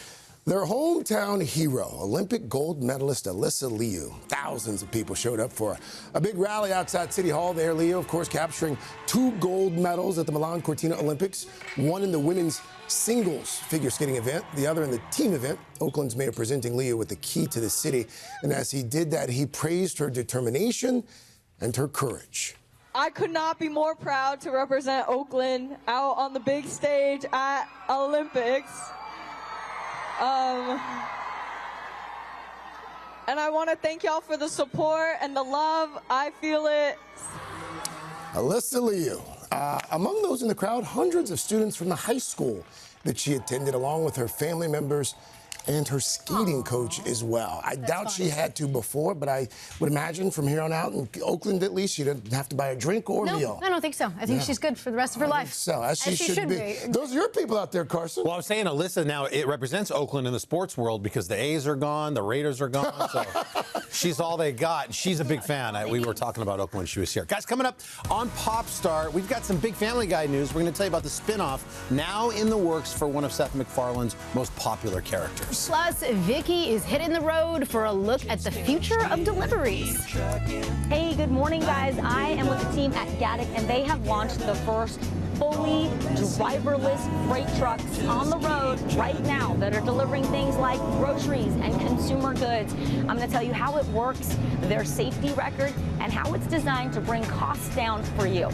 their hometown hero, Olympic gold medalist Alyssa Liu. Thousands of people showed up for a big rally outside City Hall there. Liu, of course, capturing 2 gold medals at the Milan Cortina Olympics, one in the women's singles figure skating event, the other in the team event. Oakland's mayor presenting Liu with the key to the city. And as he did that, he praised her determination and her courage. I could not be more proud to represent Oakland out on the big stage at Olympics. And I want to thank y'all for the support and the love. I feel it. Alyssa Liu. Among those in the crowd, hundreds of students from the high school that she attended, along with her family members and her skating coach as well. I doubt she had to before, but I would imagine from here on out in Oakland, at least, she didn't have to buy a drink or a meal. I don't think so. I think she's good for the rest of her life. So, as she should be. Those are your people out there, Carson. Well, I was saying, Alyssa, now it represents Oakland in the sports world because the A's are gone, the Raiders are gone, so she's all they got. She's a big fan. We were talking about Oakland when she was here. Guys, coming up on Pop Star, we've got some big Family Guy news. We're going to tell you about the spinoff now in the works for one of Seth MacFarlane's most popular characters. Plus, Vicky is hitting the road for a look at the future of deliveries. Hey, good morning, guys. I am with the team at Gaddick, and they have launched the first fully driverless freight trucks on the road right now that are delivering things like groceries and consumer goods. I'm going to tell you how it works, their safety record, and how it's designed to bring costs down for you.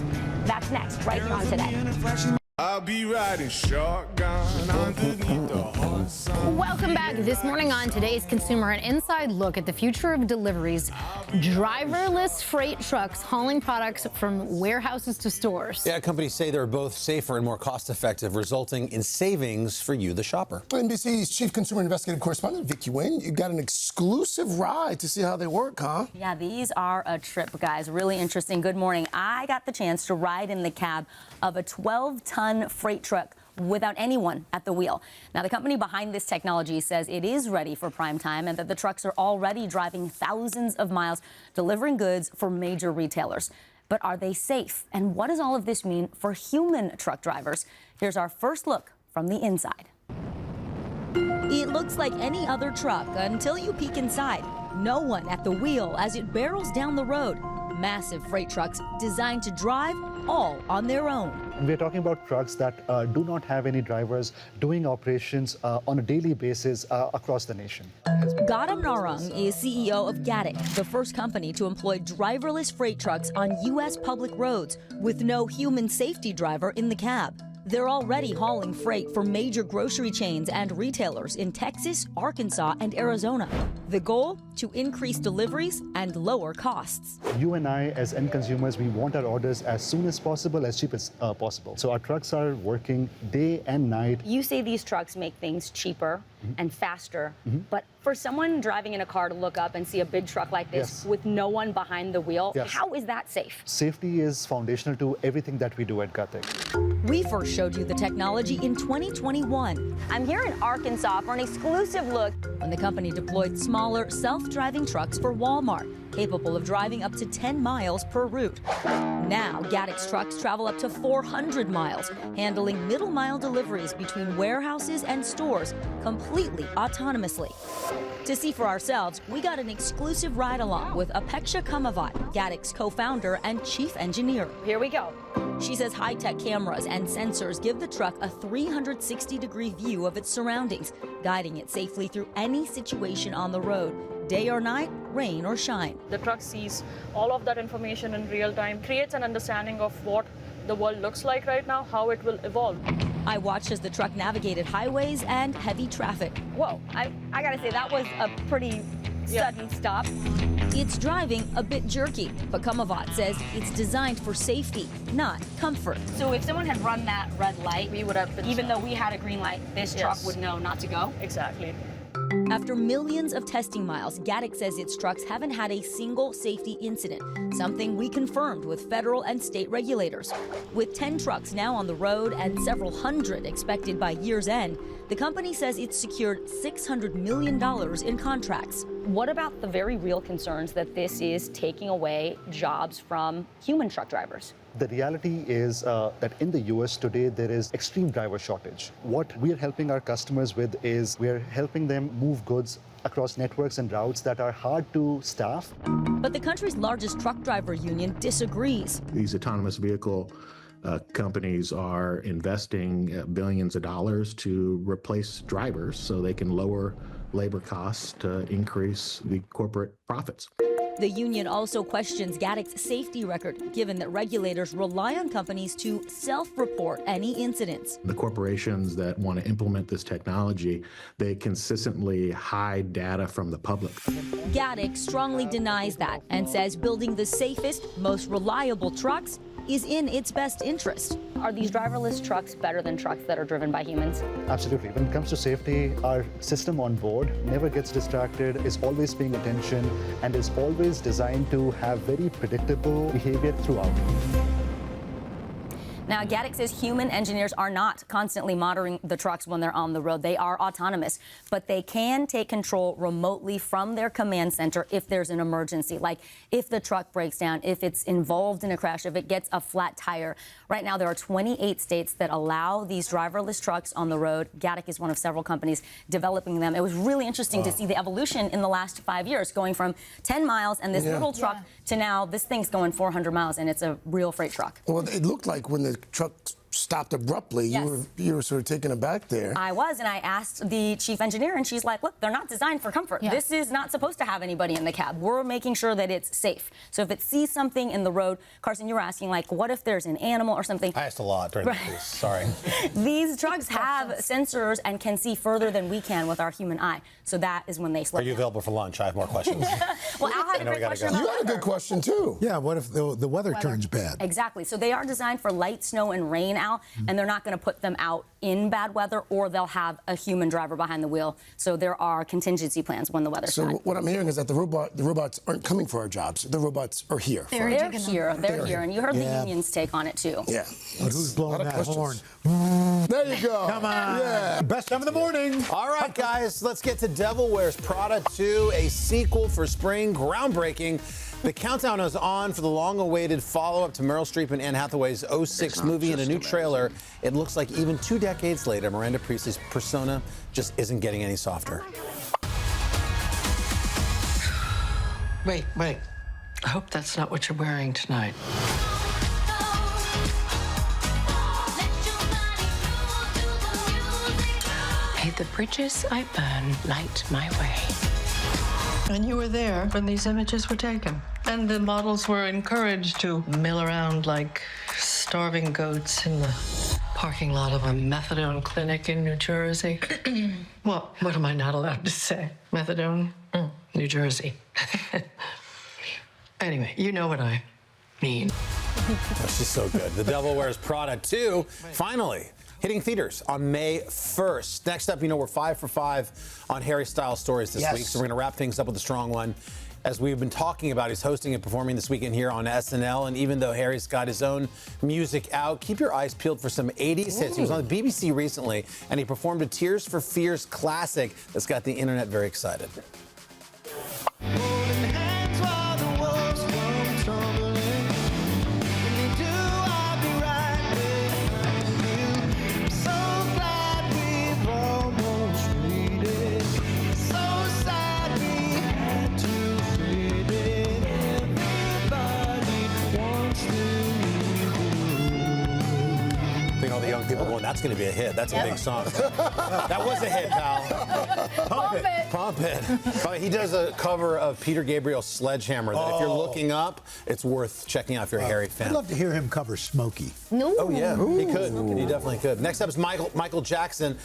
That's next, right here on Today. I'll be riding shotgun underneath the hot sun. Welcome back. This morning on Today's Consumer, an inside look at the future of deliveries. Driverless freight trucks hauling products from warehouses to stores. Yeah, companies say they're both safer and more cost-effective, resulting in savings for you, the shopper. NBC's chief consumer investigative correspondent, Vicki Nguyen, you got an exclusive ride to see how they work, huh? Yeah, these are a trip, guys. Really interesting. Good morning. I got the chance to ride in the cab of a 12-ton freight truck without anyone at the wheel. Now, the company behind this technology says it is ready for prime time and that the trucks are already driving thousands of miles, delivering goods for major retailers. But are they safe? And what does all of this mean for human truck drivers? Here's our first look from the inside. It looks like any other truck until you peek inside. No one at the wheel as it barrels down the road. Massive freight trucks designed to drive all on their own. We're talking about trucks that do not have any drivers doing operations on a daily basis across the nation. Gautam Narang is CEO of Gatik, the first company to employ driverless freight trucks on U.S. public roads with no human safety driver in the cab. They're already hauling freight for major grocery chains and retailers in Texas, Arkansas, and Arizona. The goal? To increase deliveries and lower costs. You and I, as end consumers, we want our orders as soon as possible, as cheap as possible. So our trucks are working day and night. You say these trucks make things cheaper and faster, but for someone driving in a car to look up and see a big truck like this with no one behind the wheel, how is that safe? Safety is foundational to everything that we do at Gatik. We first showed you the technology in 2021. I'm here in Arkansas for an exclusive look when the company deployed smaller self-driving trucks for Walmart, capable of driving up to 10 miles per route. Now, Gatik's trucks travel up to 400 miles, handling middle-mile deliveries between warehouses and stores completely autonomously. To see for ourselves, we got an exclusive ride-along with Apeksha Kamavat, Gatik's co-founder and chief engineer. Here we go. She says high-tech cameras and sensors give the truck a 360-degree view of its surroundings, guiding it safely through any situation on the road, day or night, rain or shine. The truck sees all of that information in real time, creates an understanding of what the world looks like right now, how it will evolve. I watched as the truck navigated highways and heavy traffic. Whoa, I gotta say, that was a pretty sudden stop. It's driving a bit jerky, but Kamavat says it's designed for safety, not comfort. So if someone had run that red light, we would have been even though we had a green light, this truck would know not to go? Exactly. After millions of testing miles, Gatik says its trucks haven't had a single safety incident, something we confirmed with federal and state regulators. With 10 trucks now on the road and several hundred expected by year's end, the company says it's secured $600 million in contracts. What about the very real concerns that this is taking away jobs from human truck drivers? The reality is that in the US today, there is extreme driver shortage. What we're helping our customers with is we're helping them move goods across networks and routes that are hard to staff. But the country's largest truck driver union disagrees. These autonomous vehicle companies are investing billions of dollars to replace drivers so they can lower labor costs to increase the corporate profits. The union also questions Gatik's safety record, given that regulators rely on companies to self-report any incidents. The corporations that want to implement this technology, they consistently hide data from the public. Gatik strongly denies that and says building the safest, most reliable trucks is in its best interest. Are these driverless trucks better than trucks that are driven by humans? Absolutely. When it comes to safety, our system on board never gets distracted, is always paying attention, and is always designed to have very predictable behavior throughout. Now, Gatik says human engineers are not constantly monitoring the trucks when they're on the road. They are autonomous, but they can take control remotely from their command center if there's an emergency, like if the truck breaks down, if it's involved in a crash, if it gets a flat tire. Right now, there are 28 states that allow these driverless trucks on the road. Gatik is one of several companies developing them. It was really interesting to see the evolution in the last 5 years, going from 10 miles and this little truck to now this thing's going 400 miles, and it's a real freight truck. Well, it looked like when the truck stopped abruptly. Yes. You were sort of taken aback there. I was, and I asked the chief engineer, and she's like, look, they're not designed for comfort. Yeah. This is not supposed to have anybody in the cab. We're making sure that it's safe. So if it sees something in the road, Carson, you were asking, like, what if there's an animal or something? I asked a lot during the piece. Sorry. These trucks have sensors and can see further than we can with our human eye. So that is when they slow Are you down. available for lunch? I have more questions. Well, Al had a great question about You had a good weather. question, too. Yeah, what if the weather turns bad? Exactly. So they are designed for light snow and rain, Al, and they're not going to put them out in bad weather, or they'll have a human driver behind the wheel. So there are contingency plans when the weather's So not. what I'm hearing is that the robots aren't coming for our jobs. The robots are here. They're here. They're here. And you heard Yeah. the union's take on it, too. Yeah. But who's blowing that horn? There you go. Come on. Yeah. Best time of the morning. All right, guys, let's get to Devil Wears Prada 2, a sequel for spring, groundbreaking. The countdown is on for the long-awaited follow-up to Meryl Streep and Anne Hathaway's 06 movie. In a new trailer, it looks like even 2 decades later, Miranda Priestley's persona just isn't getting any softer. Wait. I hope that's not what you're wearing tonight. May the bridges I burn light my way. And you were there when these images were taken. And the models were encouraged to mill around like starving goats in the parking lot of a methadone clinic in New Jersey. Well, what am I not allowed to say? Methadone? New Jersey. Anyway, you know what I mean. Oh, she's so good. The Devil Wears Prada 2, finally hitting theaters on May 1st. Next up, we're 5 for 5 on Harry Styles stories this week, so we're going to wrap things up with a strong one. As we've been talking about, he's hosting and performing this weekend here on SNL, and even though Harry's got his own music out, keep your eyes peeled for some 80s hits. He was on the BBC recently, and he performed a Tears for Fears classic that's got the internet very excited. All the young people going, that's going to be a hit. That's a big song. That was a hit, pal. Pump it. He does a cover of Peter Gabriel's Sledgehammer that if you're looking up, it's worth checking out if you're a Harry fan. I'd love to hear him cover Smokey. No. Oh, yeah. He could. He definitely could. Next up is Michael Jackson.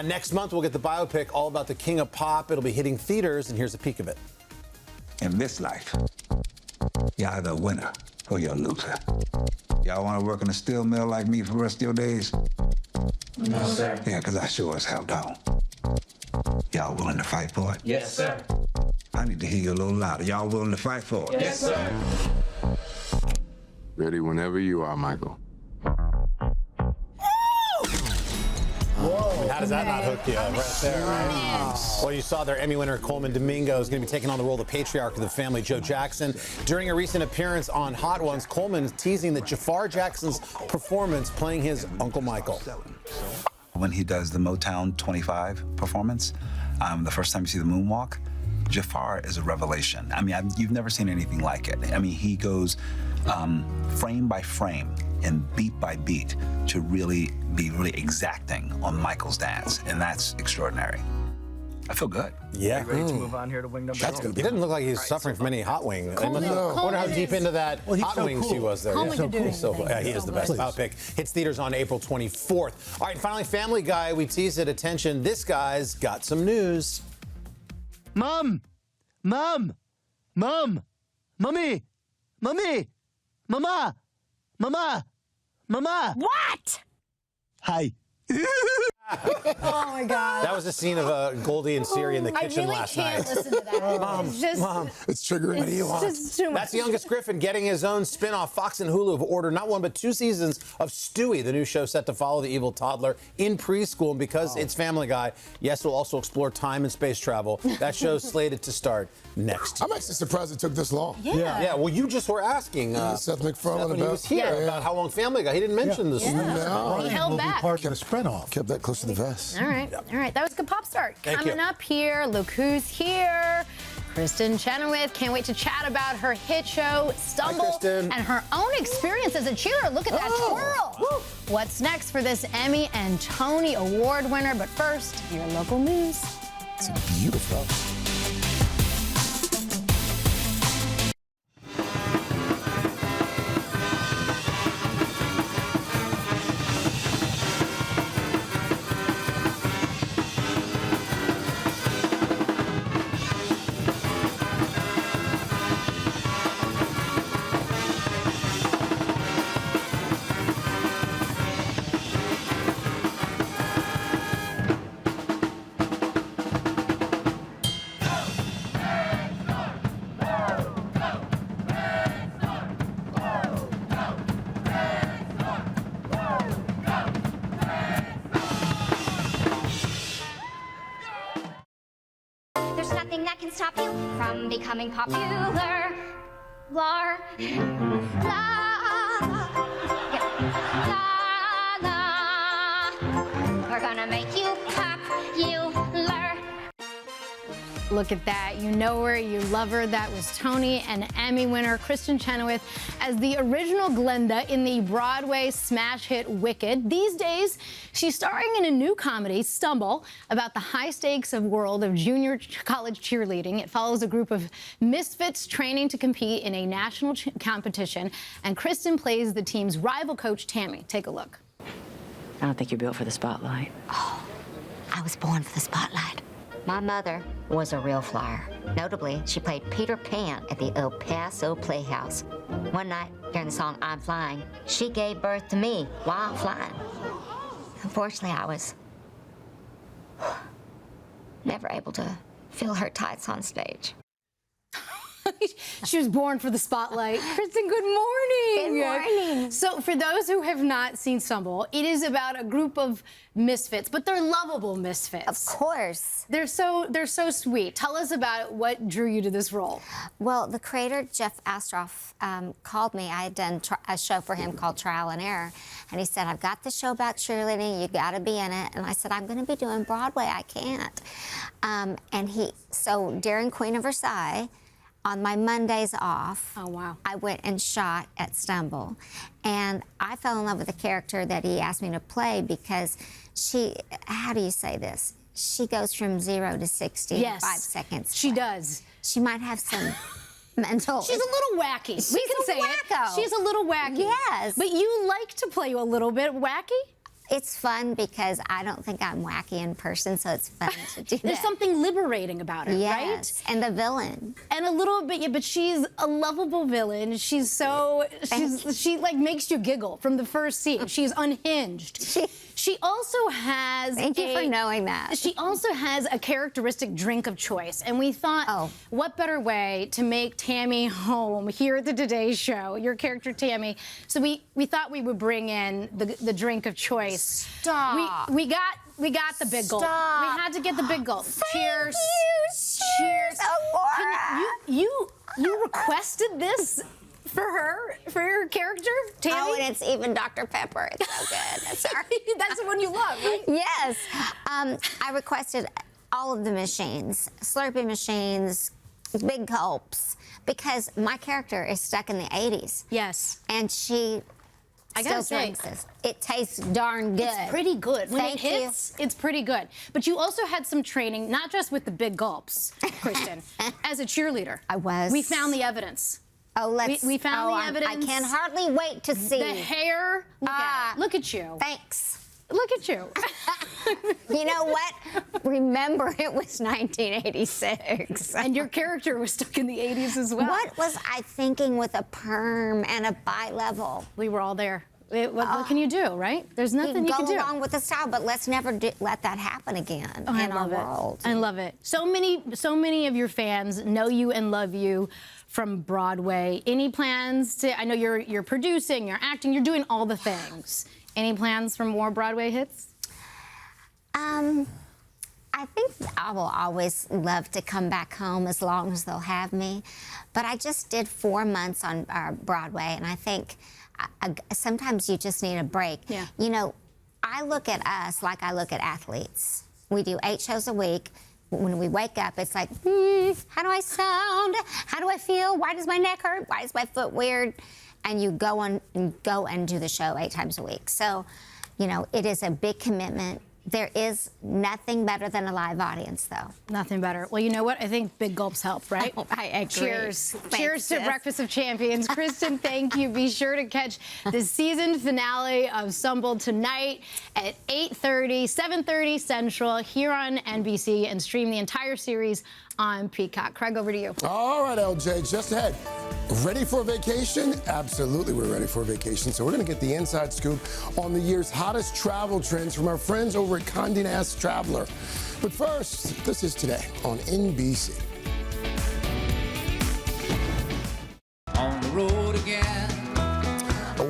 Next month, we'll get the biopic all about the King of Pop. It'll be hitting theaters, and here's a peek of it. In this life, you're either a winner or you're a loser. Y'all want to work in a steel mill like me for the rest of your days? No, sir. Yeah, because I sure as hell don't. Y'all willing to fight for it? Yes, sir. I need to hear you a little louder. Y'all willing to fight for it? Yes, sir. Ready whenever you are, Michael. How does that not hook you up right there, right? Well, you saw their Emmy winner Coleman Domingo is going to be taking on the role of the patriarch of the family, Joe Jackson. During a recent appearance on Hot Ones, Coleman is teasing that Jafar Jackson's performance playing his Uncle Michael. When he does the Motown 25 performance, the first time you see the moonwalk, Jafar is a revelation. I mean, you've never seen anything like it. I mean, he goes frame by frame and beat by beat to really be really exacting on Michael's dance, and that's extraordinary. I feel good. Yeah. Ready to move on here to Wing Number That's good. He didn't look like he's suffering from any hot wing. I wonder how deep into that hot wings he was there. He's so cool. Yeah, he is the best. Biopic hits theaters on April 24th. All right, and finally, Family Guy. We teased it. Attention, this guy's got some news. Mom! Mom! Mom! Mommy! Mommy! Mama! Mama! Mama! What? Hi. Oh my God. That was a scene of Goldie and Siri in the kitchen last night. I really can't listen to that. Mom, it's just, Mom. It's triggering. What do you want? Just too much. That's the youngest Griffin getting his own spin-off. Fox and Hulu have ordered not 1 but 2 seasons of Stewie, the new show set to follow the evil toddler in preschool. And because it's Family Guy, yes, we'll also explore time and space travel. That show's slated to start next year. I'm actually surprised it took this long. Yeah. Well, you just were asking Seth MacFarlane when he was here about how long Family Guy. He didn't mention this. He held back. Part of the spinoff. Kept that close to the vest. All right. All right. That was a good pop start. Thank Coming you. up here, look who's here. Kristin Chenoweth. Can't wait to chat about her hit show, Stumble, and her own experience as a cheerleader. Look at that twirl. Woo. What's next for this Emmy and Tony Award winner? But first, your local news. It's beautiful. There's nothing that can stop you from becoming popular. La, we're gonna make you popular. Look at that. You know her, you love her. That was Tony and Emmy winner Kristin Chenoweth as the original Glenda in the Broadway smash hit Wicked. These days, she's starring in a new comedy, Stumble, about the high stakes of world of junior college cheerleading. It follows a group of misfits training to compete in a national competition, and Kristin plays the team's rival coach, Tammy. Take a look. I don't think you're built for the spotlight. Oh, I was born for the spotlight. My mother was a real flyer. Notably, she played Peter Pan at the El Paso Playhouse. One night, during the song I'm Flying, she gave birth to me while flying. Unfortunately, I was never able to fill her tights on stage. She was born for the spotlight. Kristin, good morning. Good morning. So for those who have not seen Stumble, it is about a group of misfits, but they're lovable misfits. Of course. They're so sweet. Tell us about what drew you to this role. Well, the creator, Jeff Astroff, called me. I had done a show for him called Trial and Error. And he said, I've got the show about cheerleading. You got to be in it. And I said, I'm going to be doing Broadway. I can't. So during Queen of Versailles, on my Mondays off, I went and shot at Stumble. And I fell in love with the character that he asked me to play because she, how do you say this? She goes from 0 to 60 in 5 seconds. She does. She might have some mental. She's a little wacky. We can say wacko. it. She's a little wacky. Yes. But you like to play a little bit wacky? It's fun because I don't think I'm wacky in person, so it's fun to do There's that. something liberating about it, yes. right? And the villain. And a little bit, yeah, but she's a lovable villain. She like makes you giggle from the first scene. She's unhinged. She also has Thank you for knowing that. She also has a characteristic drink of choice. And we thought, what better way to make Tammy home here at the Today Show, your character Tammy. So we thought we would bring in the drink of choice. Stop. We got the big gulp. Stop. We had to get the big gulp. Cheers. Cheers. You requested this for her, for your character, Tammy? Oh, and it's even Dr. Pepper. It's so good. That's the one you love, right? Yes. I requested all of the machines, Slurpee machines, big gulps, because my character is stuck in the 80s. Yes. And she I gotta still say, drinks this. It tastes darn good. It's pretty good. When Thank it hits, it's pretty good. But you also had some training, not just with the big gulps, Kristin, as a cheerleader. I was. We found the evidence. Oh, let's. We found the evidence. I can hardly wait to see. The hair. Look at you. Thanks. Look at you. You know what? Remember, it was 1986. And your character was stuck in the 80s as well. What was I thinking with a perm and a bi-level? We were all there. What can you do, right? There's nothing you can do. Go along with the style, but let's never let that happen again in our world. I love it. So many of your fans know you and love you from Broadway. Any plans to? I know you're producing, you're acting, you're doing all the things. Any plans for more Broadway hits? I think I will always love to come back home as long as they'll have me. But I just did 4 months on Broadway, and I think sometimes you just need a break. Yeah. You know, I look at us like I look at athletes. We do 8 shows a week. when we wake up, it's like, how do I sound? How do I feel? Why does my neck hurt? Why is my foot weird? And you go and do the show 8 times a week. So, you know, it is a big commitment. There is nothing better than a live audience, though. Nothing better. Well, you know what? I think big gulps help, right? I agree. Cheers. Thanks, Cheers to sis. Breakfast of Champions. Kristen, thank you. Be sure to catch the season finale of Stumbled tonight at 8:30, 7:30 Central here on NBC, and stream the entire series on Peacock. Craig, over to you. All right, LJ, just ahead. Ready for a vacation? Absolutely, we're ready for a vacation. So we're going to get the inside scoop on the year's hottest travel trends from our friends over at Condé Nast Traveler. But first, this is Today on NBC. On the road again.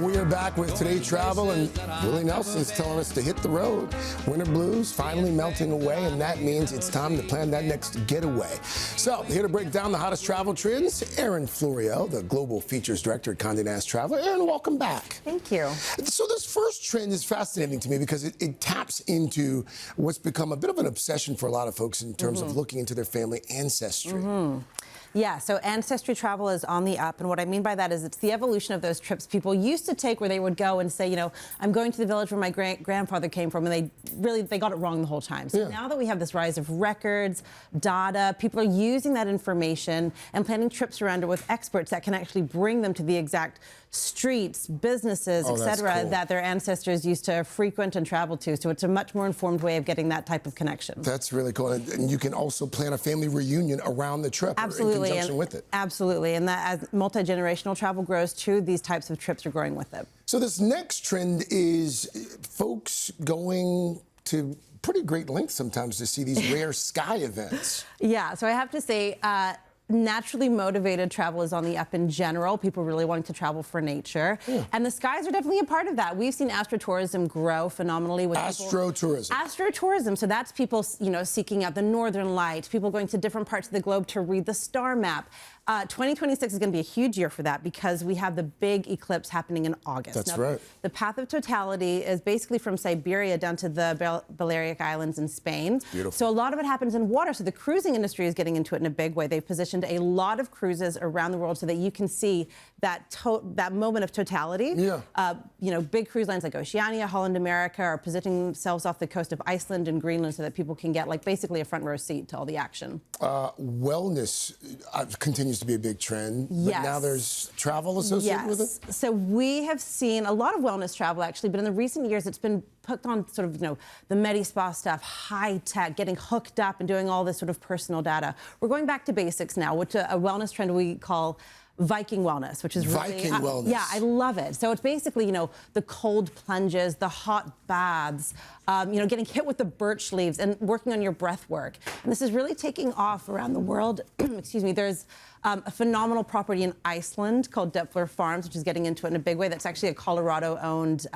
We are back with Today Travel, and Willie Nelson's telling us to hit the road. Winter blues finally melting away, and that means it's time to plan that next getaway. So, here to break down the hottest travel trends, Erin Florio, the Global Features Director at Condé Nast Traveler. Erin, welcome back. Thank you. So this first trend is fascinating to me because it taps into what's become a bit of an obsession for a lot of folks in terms of looking into their family ancestry. Yeah, so ancestry travel is on the up, and what I mean by that is it's the evolution of those trips people used to take where they would go and say, you know, I'm going to the village where my grandfather came from, and they got it wrong the whole time. So now that we have this rise of records, data, people are using that information and planning trips around it with experts that can actually bring them to the exact streets, businesses, etc., that their ancestors used to frequent and travel to. So it's a much more informed way of getting that type of connection. That's really cool. And you can also plan a family reunion around the trip or in conjunction with it. Absolutely. And that as multi-generational travel grows too, these types of trips are growing with it. So this next trend is folks going to pretty great lengths sometimes to see these rare sky events. Yeah, so I have to say, naturally motivated travel is on the up in general. People really wanting to travel for nature. And the skies are definitely a part of that. We've seen astrotourism grow phenomenally with astrotourism. Astrotourism. So that's people, you know, seeking out the northern lights, people going to different parts of the globe to read the star map. 2026 is going to be a huge year for that because we have the big eclipse happening in August. That's right. The path of totality is basically from Siberia down to the Balearic Islands in Spain. Beautiful. So a lot of it happens in water. So the cruising industry is getting into it in a big way. They've positioned a lot of cruises around the world so that you can see that moment of totality. Yeah. You know, big cruise lines like Oceania, Holland America are positioning themselves off the coast of Iceland and Greenland so that people can get like basically a front row seat to all the action. Wellness continues to be a big trend. But now there's travel associated with it? So we have seen a lot of wellness travel actually, but in the recent years it's been put on sort of, you know, the Medi-Spa stuff, high tech, getting hooked up and doing all this sort of personal data. We're going back to basics now, which a wellness trend we call Viking wellness, which is really... Viking wellness. Yeah, I love it. So it's basically, you know, the cold plunges, the hot baths, you know, getting hit with the birch leaves and working on your breath work. And this is really taking off around the world. Excuse me. There's a phenomenal property in Iceland called Depler Farms, which is getting into it in a big way. That's actually a Colorado-owned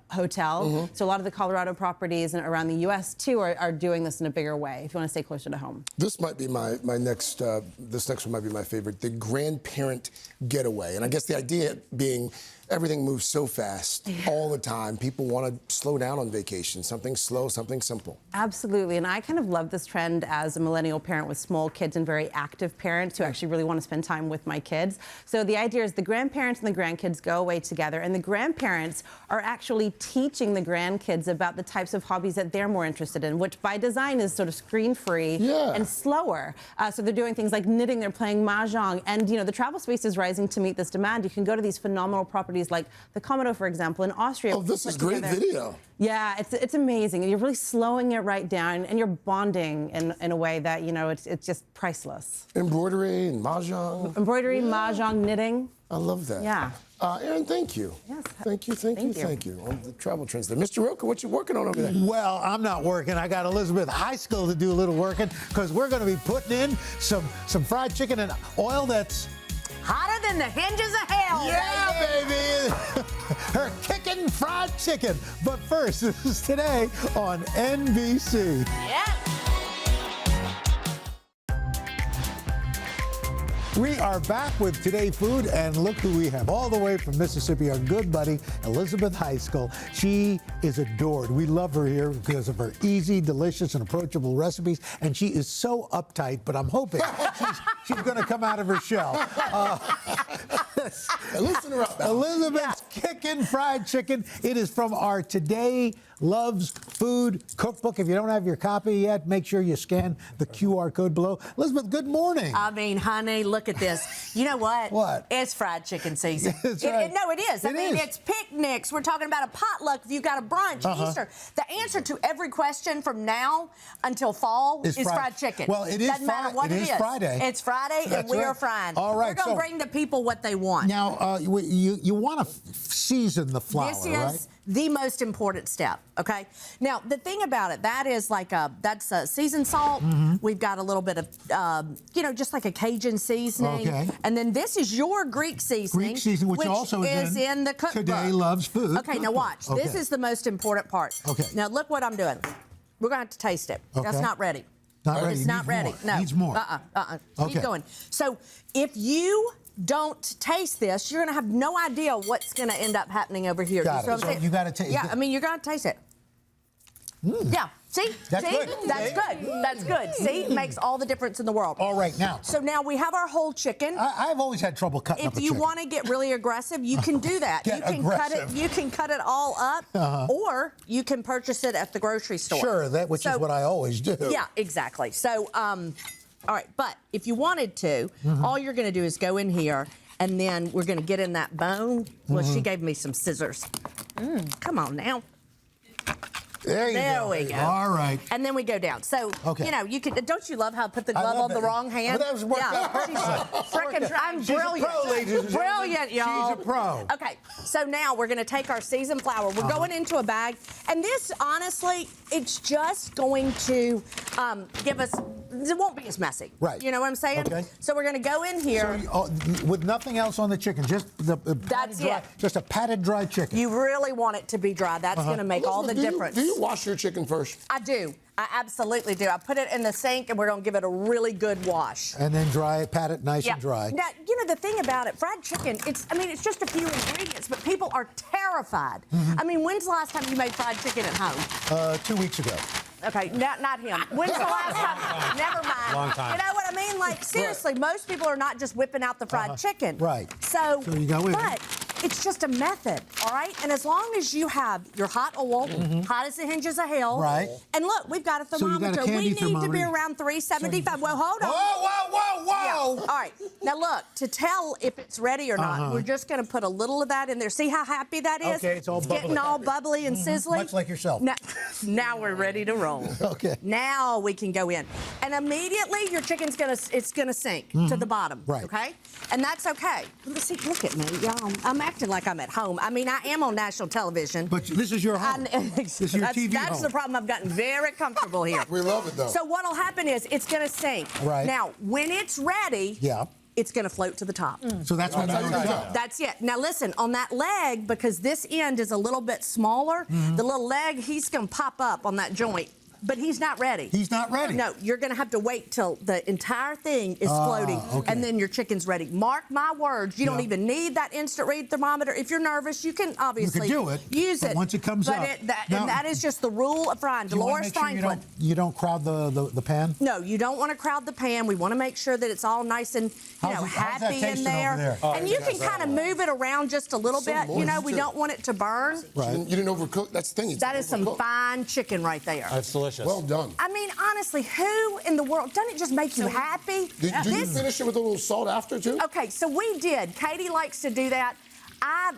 hotel. So a lot of the Colorado properties and around the U.S. too are doing this in a bigger way. If you want to stay closer to home. This might be my next. This next one might be my favorite. The grandparent getaway, and I guess the idea being everything moves so fast all the time. People want to slow down on vacation. Something slow, something simple. Absolutely. And I kind of love this trend as a millennial parent with small kids and very active parents who actually really want to spend time with my kids. So the idea is the grandparents and the grandkids go away together, and the grandparents are actually teaching the grandkids about the types of hobbies that they're more interested in, which by design is sort of screen-free and slower. So they're doing things like knitting, they're playing mahjong, and you know the travel space is rising to meet this demand. You can go to these phenomenal properties like the Komodo, for example, in Austria. Oh, this is great video. Yeah, it's amazing. You're really slowing it right down, and you're bonding in a way that, you know, it's just priceless. Embroidery and mahjong. Embroidery, mahjong, knitting. I love that. Yeah. Erin, thank you. Yes. Thank you. On the travel trends there. Mr. Rocha, what you working on over there? Well, I'm not working. I got Elizabeth High School to do a little working because we're going to be putting in some fried chicken and oil that's hotter than the hinges of hell. Yeah, baby. Her kicking fried chicken. But first, this is Today on NBC. Yeah. We are back with Today Food, and look who we have all the way from Mississippi, our good buddy, Elizabeth Heiskell. She is adored. We love her here because of her easy, delicious, and approachable recipes, and she is so uptight, but I'm hoping she's going to come out of her shell. Listen her up. Elizabeth's Kickin' Fried Chicken. It is from our Today Loves Food cookbook. If you don't have your copy yet, make sure you scan the QR code below. Elizabeth, good morning. I mean, honey, look at this. You know what? What? It's fried chicken season. That's right. No, it is. I mean, it's picnics. We're talking about a potluck. If you've got a brunch, Easter. The answer to every question from now until fall is fried chicken. Well, it is Doesn't matter what it is. Friday. It's Friday, and we are frying. All right. We're going to bring the people what they want. Now, you want to season the flour, This right? is the most important step, okay? Now, the thing about it, that is like that's seasoned salt. We've got a little bit of, just like a Cajun seasoning. Okay. And then this is your Greek seasoning. Greek seasoning, which also is in the cookbook. Today Loves Food. Okay, now watch. Okay. This is the most important part. Okay. Now, look what I'm doing. We're going to have to taste it. Okay. That's not ready. Not ready. It's not ready. More. No. Needs more. Keep Okay. going. So, if you don't taste this, you're going to have no idea what's going to end up happening over here. Got You see it. what I'm So saying? you gotta taste- Yeah, I mean, you're going to taste it. Yeah. See? That's See? good. That's See? good. That's good. See? It makes all the difference in the world. All right, now. So now we have our whole chicken. I've always had trouble cutting up a If you chicken. want to get really aggressive, you can do that. Get You can cut it. aggressive. You can cut it all up, or you can purchase it at the grocery store. Sure, which is what I always do. Yeah, exactly. So, all right, but if you wanted to, all you're going to do is go in here, and then we're going to get in that bone. Well, she gave me some scissors. Come on now. There you There go. we go. All right. And then we go down. So, Okay. you can. Don't you love how I put the I glove love on the that. wrong hand? Well, that was worked out perfectly. Frickin' I'm She's a brilliant. pro, ladies and gentlemen. Brilliant, y'all. She's a pro. Okay, so now we're going to take our seasoned flour. We're going into a bag, and this, honestly, it's just going to give us. It won't be as messy. Right. You know what I'm saying? Okay. So we're going to go in here. So, with nothing else on the chicken, just the That's dry, it. just a patted dry chicken. You really want it to be dry. That's going to make all the difference. Do you wash your chicken first? I do. I absolutely do. I put it in the sink, and we're going to give it a really good wash. And then pat it nice and dry. Now, the thing about it, fried chicken, it's just a few ingredients, but people are terrified. I mean, when's the last time you made fried chicken at home? 2 weeks ago. Okay, not him. When's the last time? Never mind. Long time. You know what I mean? Like, seriously, most people are not just whipping out the fried chicken. Right. So you go in. But it's just a method, all right? And as long as you have your hot oil, hot as the hinges of hell. Right. And look, we've got a So you got a thermometer. candy We need to be thermometer. around 375. Well, hold on. Whoa! Yeah. All right. Now, look, to tell if it's ready or not, we're just going to put a little of that in there. See how happy that is? Okay, it's all getting bubbly. all bubbly and sizzling. Much like yourself. Now we're ready to roll. Okay. Now we can go in. And immediately your chicken's going to sink to the bottom. Right. Okay? And that's okay. See, look at me, y'all. I'm acting like I'm at home. I mean, I am on national television. But this is your home. This is your TV That's home. the problem. I've gotten very comfortable here. We love it, though. So what'll happen is it's going to sink. Right. Now, when it's ready, it's going to float to the top. So that's what you do. That's it. Now listen, on that leg, because this end is a little bit smaller, the little leg, he's going to pop up on that joint. But he's not ready. He's not ready. No, you're going to have to wait till the entire thing is floating, okay. and then your chicken's ready. Mark my words, you don't even need that instant read thermometer. If you're nervous, you can obviously do it, use but it. once it comes but up- and Now- that is just the rule of frying. You wanna Dolores make sure Franklin. you don't crowd the pan? No, you don't want to crowd the pan. We want to make sure that it's all nice and How's that happy in tasting there. over there? And you can kind of move it around just a little bit. You know, we moist, don't want it to burn. Right. You didn't overcook. That's the thing. That is some fine chicken right there. That's delicious. Well done. I mean, honestly, who in the world, doesn't it just make you happy? Do you finish it with a little salt after too? Okay, so we did. Katie likes to do that. I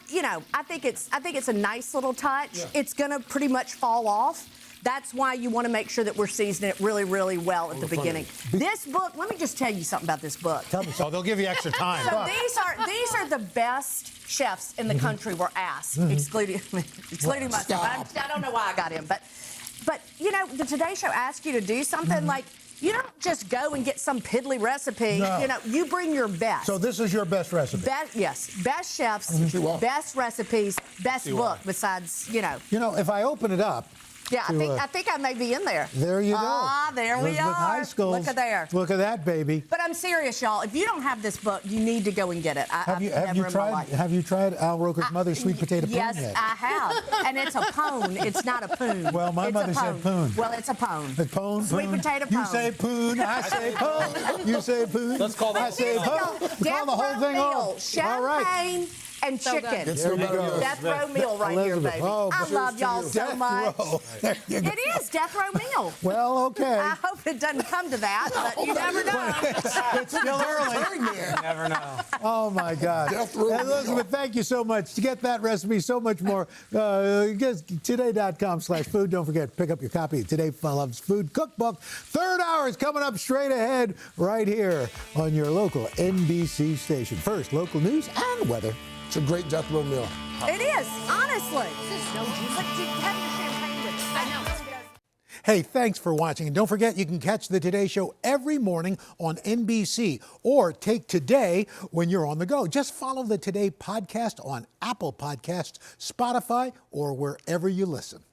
think it's a nice little touch. Yeah. It's gonna pretty much fall off. That's why you want to make sure that we're seasoning it really, really well at the beginning. This book, let me just tell you something about this book. Tell me Oh, they'll give you extra time. So these are the best chefs in the country were asked, excluding myself. I don't know why I got him, but the Today Show asks you to do something like. You don't just go and get some piddly recipe. No. You bring your best. So this is your best recipe? Best chefs, best recipes, best book. Besides, if I open it up, Yeah, I think I may be in there. There you go. Ah, there we Elizabeth are. High School. Look at there. Look at that, baby. But I'm serious, y'all. If you don't have this book, you need to go and get it. Have you tried Al Roker's mother's sweet potato yes, poon yet? I have. And it's a pone. It's not a poon. Well, my mother said poon. Well, it's a pone. The pone, Sweet poon. potato pone. You say poon, I say poon. You say poon. Let's call I say poon. We call the whole thing off. All right. Champagne and chicken. There we go. Death row meal right Elizabeth, here, baby. I love y'all so much. It is death row meal. Well, okay. I hope it doesn't come to that, but you never know. It's still early. You never know. Oh, my God. Elizabeth, thank you so much. To get that recipe, so much more, today.com/food. Don't forget, pick up your copy of Today Loves Food Cookbook. Third hour is coming up straight ahead right here on your local NBC station. First, local news and weather. It's a great death row meal. It is, honestly. Have your champagne with it. I know. Hey, thanks for watching. And don't forget, you can catch the Today Show every morning on NBC or take Today when you're on the go. Just follow the Today podcast on Apple Podcasts, Spotify, or wherever you listen.